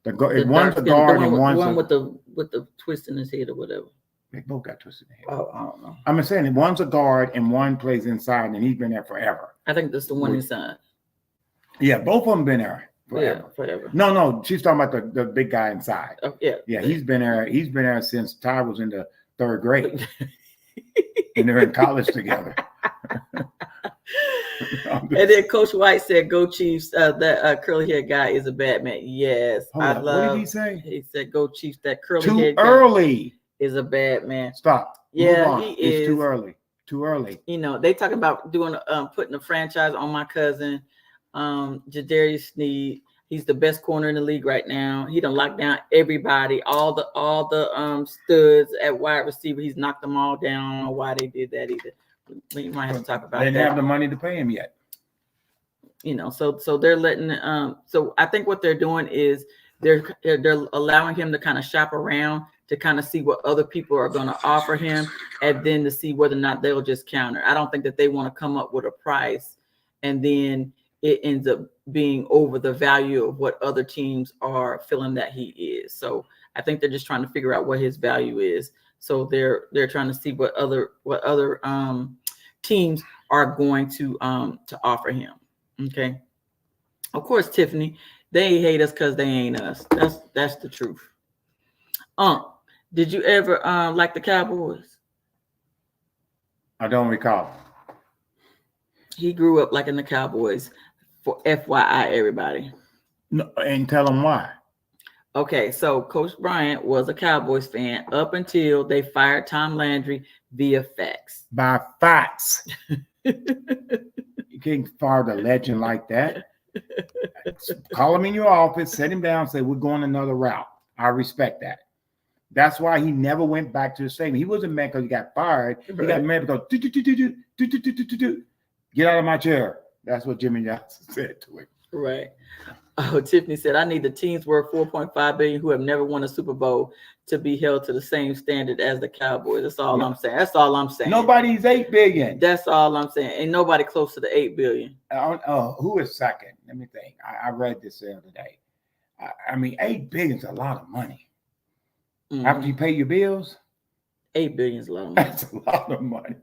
One's the guard and one's one with the twist in his head or whatever. They both got twisted in the head. Oh, I don't know. I'm saying one's a guard and one plays inside, and he's been there forever. I think that's the one inside. Yeah, both of them been there forever. Yeah, forever. No, she's talking about the big guy inside. Oh, yeah. Yeah, he's been there. He's been there since Ty was in the 3rd grade. And they're in college together. And then Coach White said, "Go Chiefs." That curly hair guy is a bad man. Yes, what did he say? He said, "Go Chiefs." That curly too hair early guy is a bad man. Stop. Yeah, he is. It's too early. Too early. You know, they talking about doing putting a franchise on my cousin, Jadarius Sneed. He's the best corner in the league right now. He done locked down everybody, all the studs at wide receiver. He's knocked them all down. I don't know why they did that either. We might have to talk about that. They didn't have the money to pay him yet. You know, so they're letting. So I think what they're doing is they're allowing him to kind of shop around to kind of see what other people are going to offer him, and then to see whether or not they'll just counter. I don't think that they want to come up with a price and then it ends up being over the value of what other teams are feeling that he is. So I think they're just trying to figure out what his value is. So they're trying to see what other teams are going to offer him. Okay. Of course, Tiffany, they hate us because they ain't us. That's the truth. Did you ever like the Cowboys? I don't recall. He grew up liking the Cowboys. For FYI, everybody. No, and tell them why. Okay, so Coach Bryant was a Cowboys fan up until they fired Tom Landry via fax. By fax. You can't fire a legend like that. Call him in your office, set him down, say, we're going another route. I respect that. That's why he never went back to the stadium. He wasn't mad because he got fired. Right. He got mad because get out of my chair. That's what Jimmy Johnson said to him. Right. Oh, Tiffany said, I need the teams worth $4.5 billion who have never won a Super Bowl to be held to the same standard as the Cowboys. That's all I'm saying. That's all I'm saying. Nobody's $8 billion. That's all I'm saying. Ain't nobody close to the $8 billion. Who is second? Let me think. I read this the other day. I mean, $8 billion is a lot of money. Mm-hmm. After you pay your bills, $8 billion is a lot of money. That's a lot of money.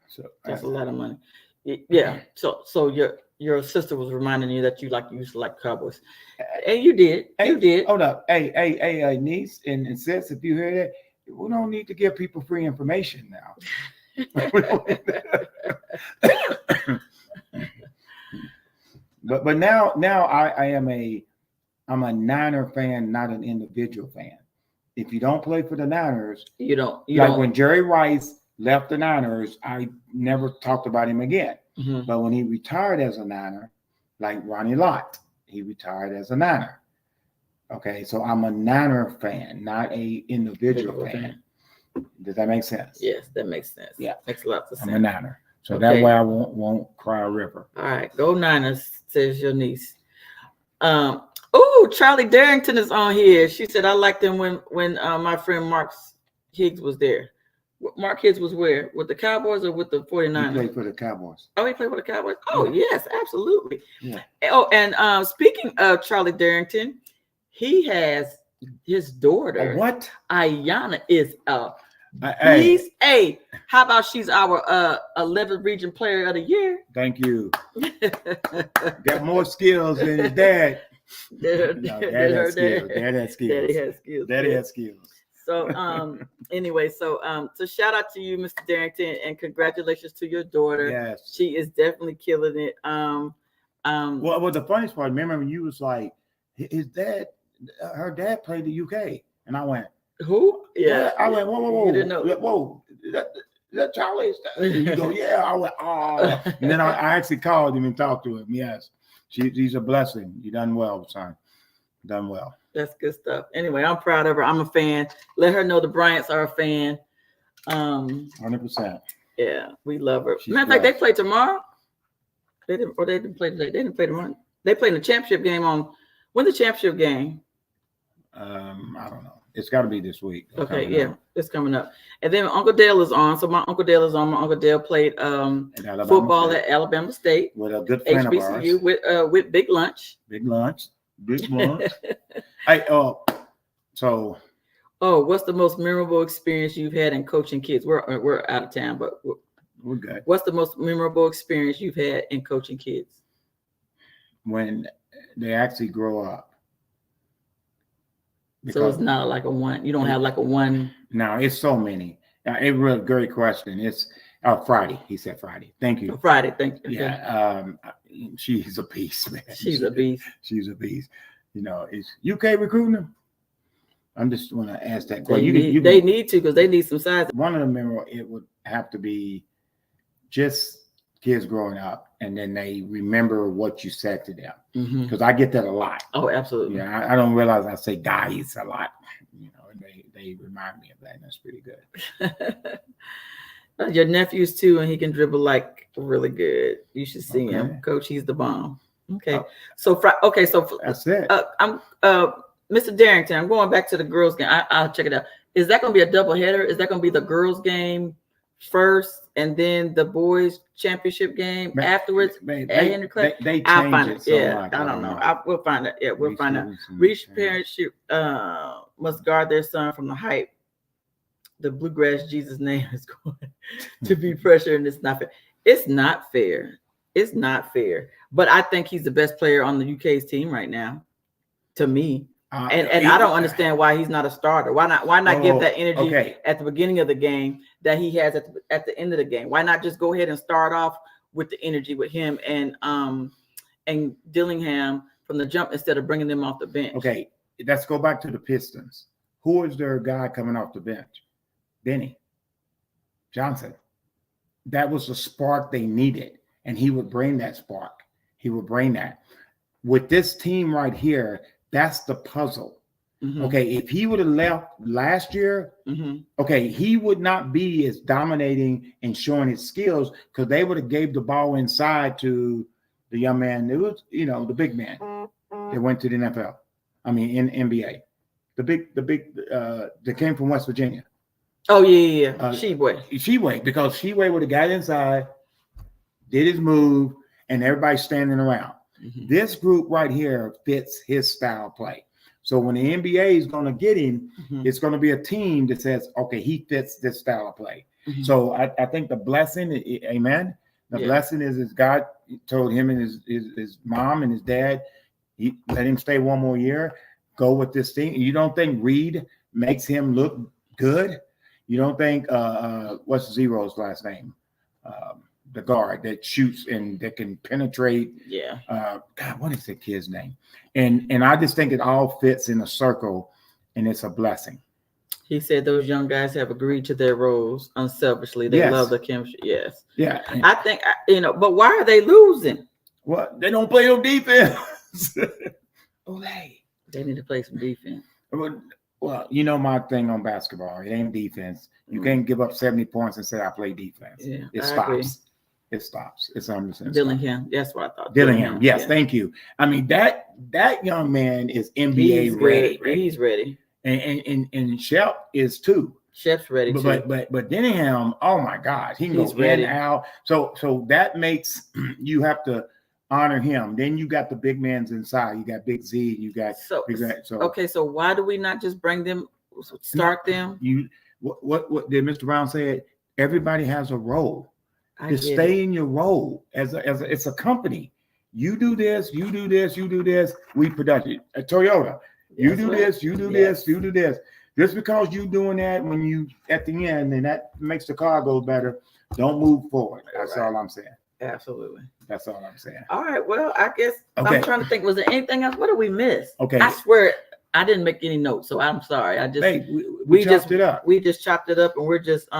So that's a lot of money. Yeah. So your sister was reminding you that you used to like Cowboys, and you did. You did. Hold up, hey, niece and sis, if you hear that, we don't need to give people free information now. but now I'm a Niner fan, not an individual fan. If you don't play for the Niners, you don't. When Jerry Rice left the Niners, I never talked about him again. Mm-hmm. But when he retired as a Niner, like Ronnie Lott, he retired as a Niner. Okay, so I'm a Niner fan, not a individual fan. Does that make sense? Yes, that makes sense. Yeah, makes a lot of sense. I'm a Niner, so that way I won't cry a river. All right, go Niners, says your niece. Oh, Charlie Darrington is on here. She said I liked them when my friend Mark Higgs was there. Mark Higgs was where? With the Cowboys or with the 49ers? He played for the Cowboys. Oh, he played for the Cowboys? Oh, yeah. Yes, absolutely. Yeah. Oh, and speaking of Charlie Darrington, he has his daughter. What? Ayana is a beast. Hey, how about she's our 11th region player of the year? Thank you. Got more skills than his dad. Dad has skills. Daddy has skills. So anyway, so shout out to you, Mr. Darrington, and congratulations to your daughter. Yes, she is definitely killing it. Well, the funniest part, remember when you was like, his dad, her dad played the UK, and I went, who? Yeah, I went, whoa, you didn't know. Whoa, that Charlie's. And you go, yeah. I went, oh, and then I actually called him and talked to him. Yes, she's a blessing. You done well, son. Done well. That's good stuff. Anyway, I'm proud of her. I'm a fan. Let her know the Bryants are a fan. 100%. Yeah, we love her. Matter of fact, they play tomorrow. They didn't play today. They didn't play tomorrow. They played the championship game when the championship game. I don't know. It's got to be this week. Okay, yeah, it's coming up. And then Uncle Dale is on. So my Uncle Dale is on. My Uncle Dale played football at Alabama State with a good friend HBCU of ours. With Big Lunch. Big Lunch. Hey, so. Oh, what's the most memorable experience you've had in coaching kids? We're out of town, but we're good. What's the most memorable experience you've had in coaching kids? When they actually grow up. So it's not like a one. You don't have like a one. No, it's so many. It's a great question. It's Friday. He said Friday. Thank you. Friday. Thank you. Yeah. She's a beast, man. She's a beast. She's a beast. You know, is UK recruiting them? I'm just want to ask that question. They need to because they need some size. One of them, it would have to be just kids growing up, and then they remember what you said to them. Because I get that a lot. Oh, absolutely. Yeah, I don't realize I say guys a lot. You know, they remind me of that, and that's pretty good. Your nephew's too, and he can dribble like really good. You should see him, Coach. He's the bomb. Okay, so that's it. I'm Mr. Darrington. I'm going back to the girls' game. I'll check it out. Is that going to be a double header? Is that going to be the girls' game first, and then the boys championship game afterwards at Henry Clay. They I'll find change it. it so Yeah, much. I don't know. We'll find it. Yeah, we'll find out. Stevenson Reach changed. parents must guard their son from the hype. The Bluegrass Jesus name is going to be pressure, and it's not fair. It's not fair. It's not fair. But I think he's the best player on the UK's team right now, to me. And I don't understand why he's not a starter. Why not give that energy at the beginning of the game that he has at the end of the game? Why not just go ahead and start off with the energy with him and Dillingham from the jump instead of bringing them off the bench? Okay, let's go back to the Pistons. Who is their guy coming off the bench? Benny Johnson. That was the spark they needed, and he would bring that spark. He would bring that. With this team right here, that's the puzzle. Mm-hmm. Okay, if he would have left last year, okay, he would not be as dominating and showing his skills because they would have gave the ball inside to the young man. It was, the big man that went to the NFL. I mean, in NBA. The big that came from West Virginia. Oh, yeah. Sheway, because Sheway would have got inside, did his move, and everybody's standing around. Mm-hmm. This group right here fits his style of play. So when the NBA is going to get him, it's going to be a team that says, okay, he fits this style of play. Mm-hmm. So I think the blessing, amen, blessing is God told him and his mom and his dad, he let him stay one more year, go with this thing. You don't think Reed makes him look good? You don't think what's Zero's last name? The guard that shoots and that can penetrate. Yeah. God, what is the kid's name? And I just think it all fits in a circle, and it's a blessing. He said those young guys have agreed to their roles unselfishly. They love the chemistry. Yes. Yeah. I think but why are they losing? Well, they don't play no defense. They need to play some defense. Well, my thing on basketball, it ain't defense. You can't give up 70 points and say I play defense. Yeah, it stops. It stops. It's 100%. Dillingham. That's what I thought. Dillingham. Yes, thank you. I mean, that young man is NBA ready. He's ready. And Shep is too. Shep's ready too. But Dillingham, oh my God, he can go in and out. So that makes you have to honor him. Then you got the big man's inside. You got Big Z. You got okay. So why do we not just bring them, start them? What did Mr. Brown say? Everybody has a role. Stay in your role as it's a company. You do this. You do this. You do this. We production at Toyota. You do this. You do this. You do this. Just because you doing that when you at the end and that makes the car go better, don't move forward. That's all I'm saying. Absolutely. That's all I'm saying. All right. Well, I guess I'm trying to think. Was there anything else? What did we miss? Okay. I swear I didn't make any notes, so I'm sorry. I just we chopped it up. We just chopped it up, and we're just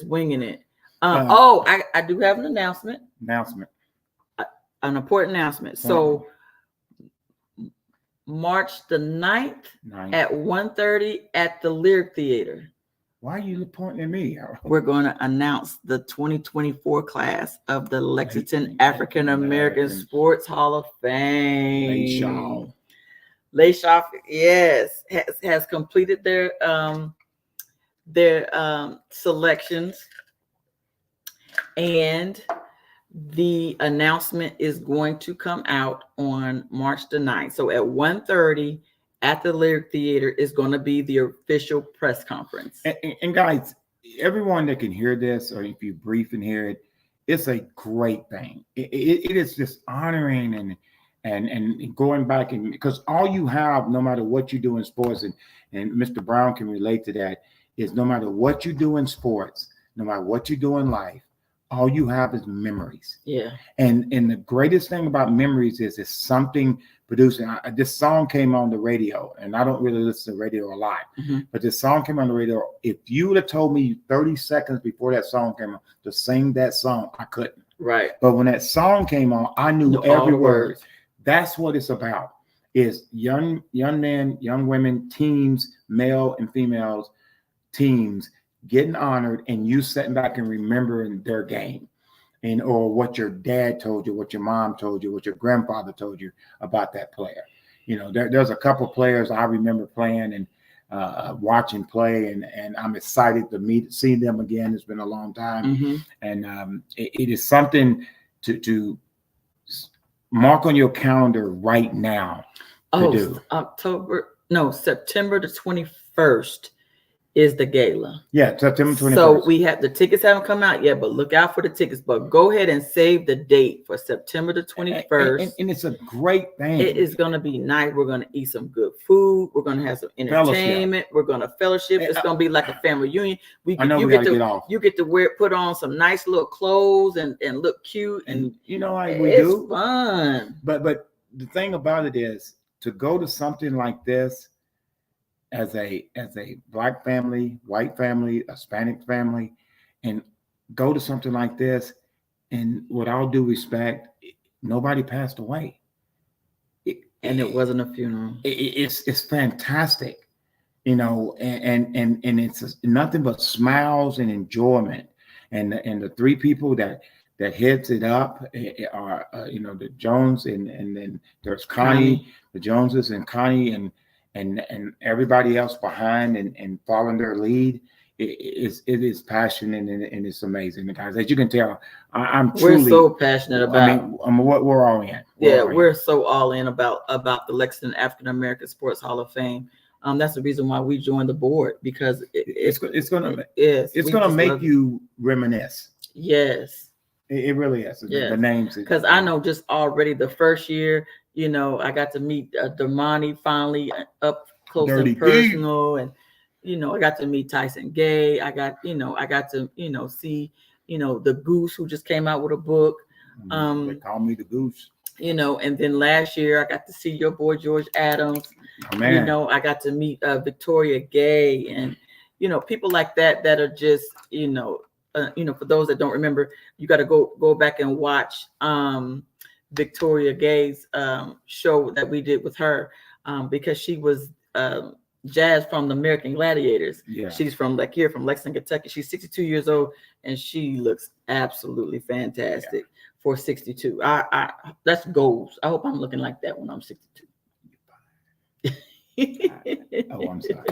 winging it. I do have an announcement. An important announcement. So March the 9th at 1:30 at the Lyric Theater. Why are you pointing at me? We're going to announce the 2024 class of the Lexington African American Sports Hall of Fame. Leyshoff, yes, has completed their selections, and the announcement is going to come out on March the 9th. So at 1:30 at the Lyric Theater is going to be the official press conference. And guys, everyone that can hear this, or if you brief and hear it, it's a great thing. It is just honoring and going back, and because all you have, no matter what you do in sports, and Mr. Brown can relate to that, is no matter what you do in sports, no matter what you do in life, all you have is memories. Yeah. And the greatest thing about memories is it's something producing. This song came on the radio, and I don't really listen to radio a lot, but this song came on the radio. If you would have told me 30 seconds before that song came on to sing that song, I couldn't. Right. But when that song came on, I knew every word. That's what it's about. Is young men, young women, teams, male and females, teams getting honored, and you sitting back and remembering their game, or what your dad told you, what your mom told you, what your grandfather told you about that player. There's a couple players I remember playing, and watch him play, and I'm excited to see them again. It's been a long time, Mm-hmm. and it is something to mark on your calendar right now to do. September the 21st is the gala. Yeah, September 21st. So we have the tickets haven't come out yet, but look out for the tickets. But go ahead and save the date for September the 21st. And it's a great thing. It is going to be nice. We're going to eat some good food. We're going to have some entertainment. We're going to fellowship. It's going to be like a family reunion. You get to put on some nice little clothes and look cute. And you know how it's fun. But the thing about it is to go to something like this as a Black family, white family, Hispanic family, and go to something like this, and with all due respect, nobody passed away. And it wasn't a funeral. It's fantastic, you know, and it's nothing but smiles and enjoyment. And the three people that heads it up are the Jones, and then there's Connie, the Joneses, and Connie, and everybody else behind and following their lead. It is passionate and it's amazing, guys. As you can tell, we're so passionate about. We're all in. We're so all in about the Lexington African American Sports Hall of Fame. That's the reason why we joined the board, because it's gonna make you reminisce. Yes, it really is. Yes. The names, because I know just already the first year, I got to meet Damani finally up close and personal, and I got to meet Tyson Gay. I got to see the Goose, who just came out with a book. They call me the Goose. And then last year I got to see your boy George Adams. Oh, man. I got to meet Victoria Gay, and people like that are just for those that don't remember, you got to go back and watch Victoria Gay's show that we did with her, because she was Jazz from the American Gladiators. Yeah. She's from here from Lexington, Kentucky. She's 62 years old, and she looks absolutely fantastic for 62. I that's goals. I hope I'm looking like that when I'm 62. Oh, I'm sorry.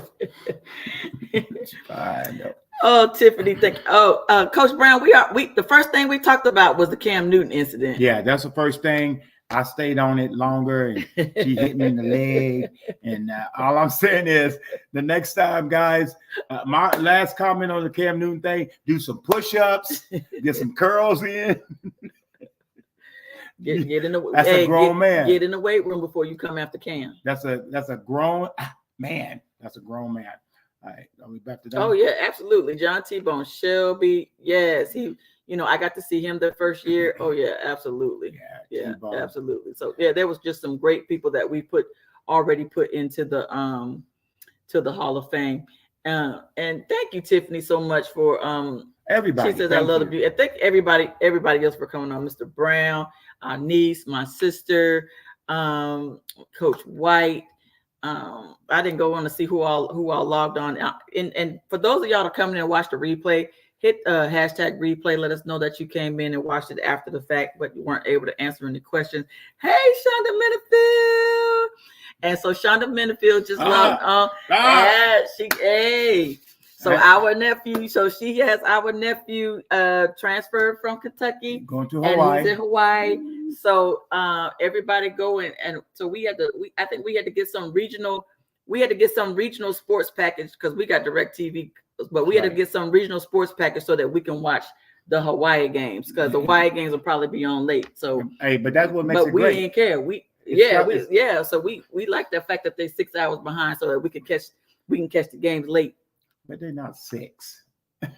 Fine. Oh, Tiffany, thank you. Oh, Coach Brown, the first thing we talked about was the Cam Newton incident. Yeah, that's the first thing. I stayed on it longer, and she hit me in the leg. And all I'm saying is, the next time, guys, my last comment on the Cam Newton thing: do some push-ups, get some curls in. Get in the. That's a grown man. Get in the weight room before you come after Cam. That's a grown man. That's a grown man. All right, are we back to that? Oh yeah, absolutely. John T-Bone Shelby. Yes, he. I got to see him the first year. Oh yeah, absolutely. Yeah, absolutely. So there was just some great people that we already put into the to the Hall of Fame. And thank you, Tiffany, so much for everybody. She says I love the beauty. And thank everybody else for coming on. Mr. Brown, our niece, my sister, Coach White. I didn't go on to see who all logged on. And for those of y'all that come in and watch the replay, hit hashtag replay. Let us know that you came in and watched it after the fact, but you weren't able to answer any questions. Hey, Shonda Minifield. And so Shonda Minifield just logged on. So our nephew, she has our nephew transferred from Kentucky. Going to Hawaii. And he's in Hawaii. So everybody go and so I think we had to get some regional sports package, because we got DirecTV. But we had to get some regional sports package so that we can watch the Hawaii games, because the Hawaii games will probably be on late. So but that's what makes it great. But we didn't care. So we like the fact that they're 6 hours behind, so that we can catch the games late. But they're not 6. Not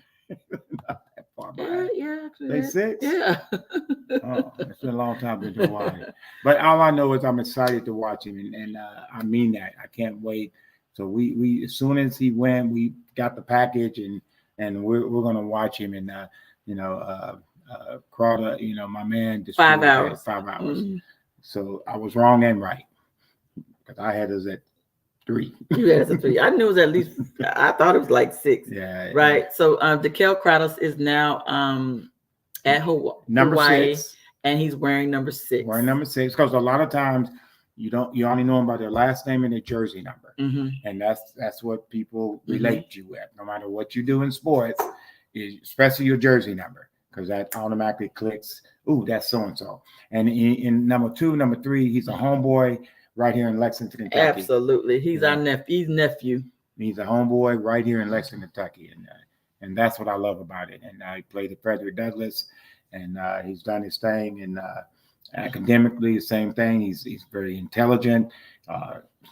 that far behind. Yeah, they 6. Yeah. Oh, it's been a long time to Hawaii. But all I know is I'm excited to watch him, and I mean that. I can't wait. So we as soon as he went, we got the package, and we're gonna watch him. And Crowder, my man, 5 hours. 5 hours. Mm-hmm. So I was wrong and right, because I had us at 3. You had us at 3. I knew it was at least. I thought it was like 6. Yeah. Right. So DeKel Crowder is now at Hawaii. Number 6. And he's wearing number 6. Wearing number 6, because a lot of times you only know them by their last name and their jersey number. Mm-hmm. And that's what people relate to you with, no matter what you do in sports, especially your jersey number, because that automatically clicks. Ooh, that's so and so. And in number 2, number 3, he's a homeboy right here in Lexington, Kentucky. Absolutely, he's our nephew. He's a homeboy right here in Lexington, Kentucky, and that's what I love about it. And he played at Frederick Douglass, and he's done his thing. And academically, the same thing. He's very intelligent.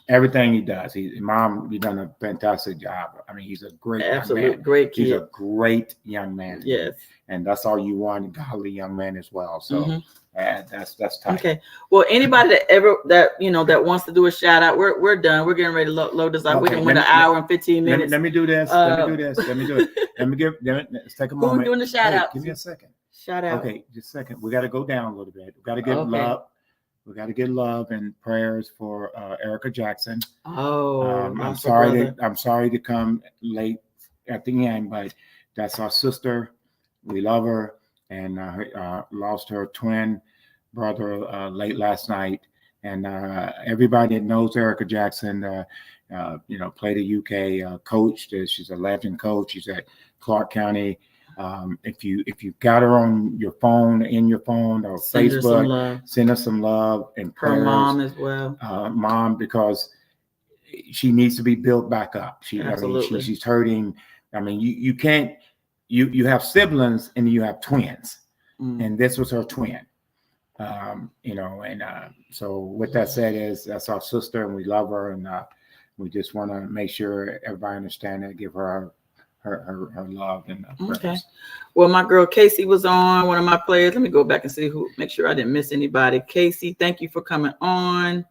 Everything he does, he done a fantastic job. I mean, he's a great young man. Great kid. He's a great young man. Yes, and that's all you want, a godly young man as well. So that's tight. Okay. Well, anybody that wants to do a shout out, we're done. We're getting ready to load this up. We can win an hour and 15 minutes. Let me do this. Let me do it. Let's take a moment. Who's doing the shout out? Give me a second. Shout out. Okay, just a second. We got to go down a little bit. We got to get love. We got to get love and prayers for Erica Jackson. Oh, I'm sorry to come late at the end, but that's our sister. We love her, and lost her twin brother late last night. And everybody that knows Erica Jackson, played at UK, coached. She's a legend coach. She's at Clark County. If you got her on your phone, or Facebook, send her some love and prayers. Her mom as well. Mom, because she needs to be built back up. Absolutely. She's hurting. I mean, you can't. You have siblings and you have twins, and this was her twin. So with that said, that's our sister, and we love her, and we just want to make sure everybody understands that, give her love and prayers. Okay. Well, my girl Casey was on, one of my players. Let me go back and see make sure I didn't miss anybody. Casey, thank you for coming on.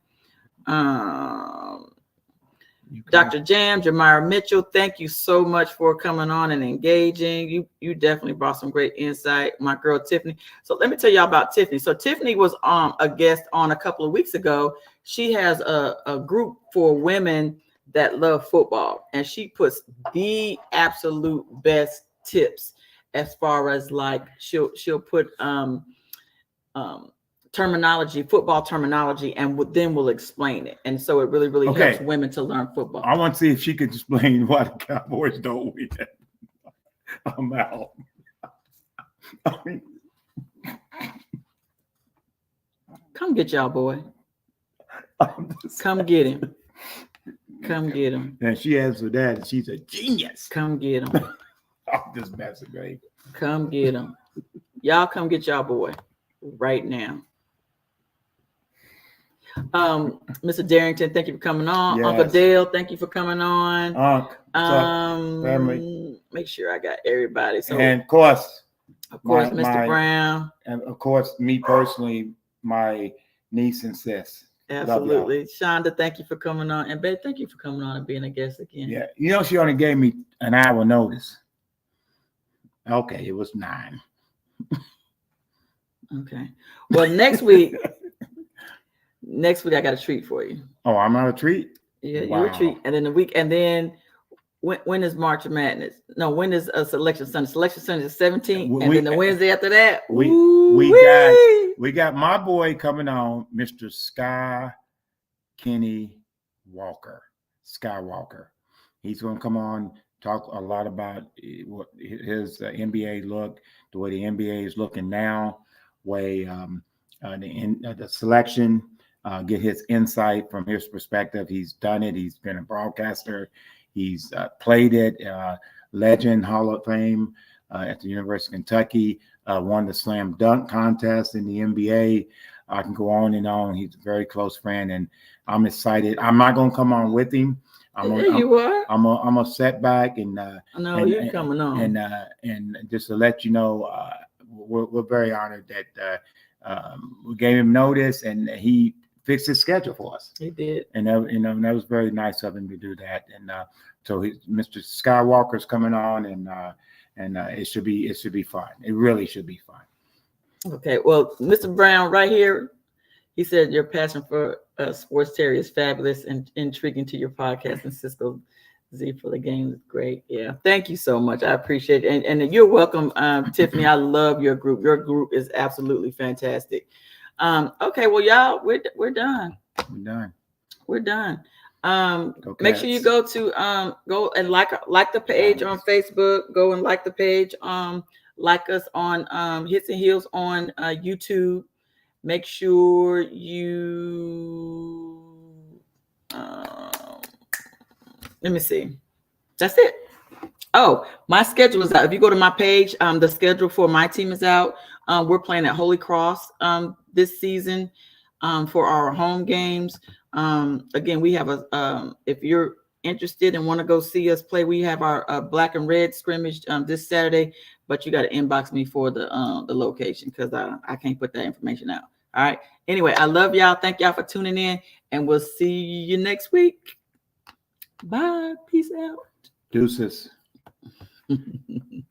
Dr. Jam, Jamira Mitchell, thank you so much for coming on and engaging. You definitely brought some great insight. My girl Tiffany. So let me tell y'all about Tiffany. So Tiffany was a guest on a couple of weeks ago. She has a group for women that love football, and she puts the absolute best tips as far as like she'll put terminology, football terminology, and then we'll explain it. And so it really helps women to learn football. I want to see if she could explain why the Cowboys don't win. I'm out. Come get y'all, boy. Come get him. Come get him. And she has for that, she's a genius. Come get him. I'm just messing, babe. Come get him. Y'all come get y'all boy right now. Mr. Darrington, thank you for coming on. Yes. Uncle Dale, thank you for coming on. Family. Make sure I got everybody. So, and of course, Mr. Brown, and of course, me personally, my niece and sis. Absolutely, Shonda, thank you for coming on, and babe, thank you for coming on and being a guest again. Yeah, she only gave me an hour notice. Okay, it was 9. Okay, well, next week. I got a treat for you. Oh, I'm not a treat? Yeah, wow. You're a treat. And then when is March Madness? No, when is Selection Sunday? Selection Sunday is 17th. And then the Wednesday after that, we got my boy coming on, Mr. Kenny Walker. Skywalker. He's going to come on, talk a lot about what his NBA look, the way the NBA is looking now, way the selection. Get his insight from his perspective. He's done it. He's been a broadcaster. He's played it. Legend, Hall of Fame at the University of Kentucky. Won the slam dunk contest in the NBA. I can go on and on. He's a very close friend, and I'm excited. I'm not going to come on with him. I'm a setback, and you're coming on. And just to let you know, we're very honored that we gave him notice, and he fixed his schedule for us. He did, and that was very nice of him to do that. And so Mr. Skywalker's coming on, and it should be fun. It really should be fun. Okay, well, Mr. Brown, right here, he said your passion for Sports Terri is fabulous and intriguing to your podcast, and Cisco Z for the game is great. Yeah, thank you so much. I appreciate it, and you're welcome, Tiffany. I love your group. Your group is absolutely fantastic. Okay, well, y'all, we're done. We're done. We're done. Go Make sure you Cats. go to go and like the page on Facebook. Go and like the page. Like us on Hits and Heels on YouTube. Make sure you let me see. That's it. Oh, my schedule is out. If you go to my page, the schedule for my team is out. We're playing at Holy Cross this season for our home games. Again, we have if you're interested and want to go see us play, we have our black and red scrimmage this Saturday, but you got to inbox me for the location because I can't put that information out. All right. Anyway, I love y'all. Thank y'all for tuning in, and we'll see you next week. Bye. Peace out. Deuces. And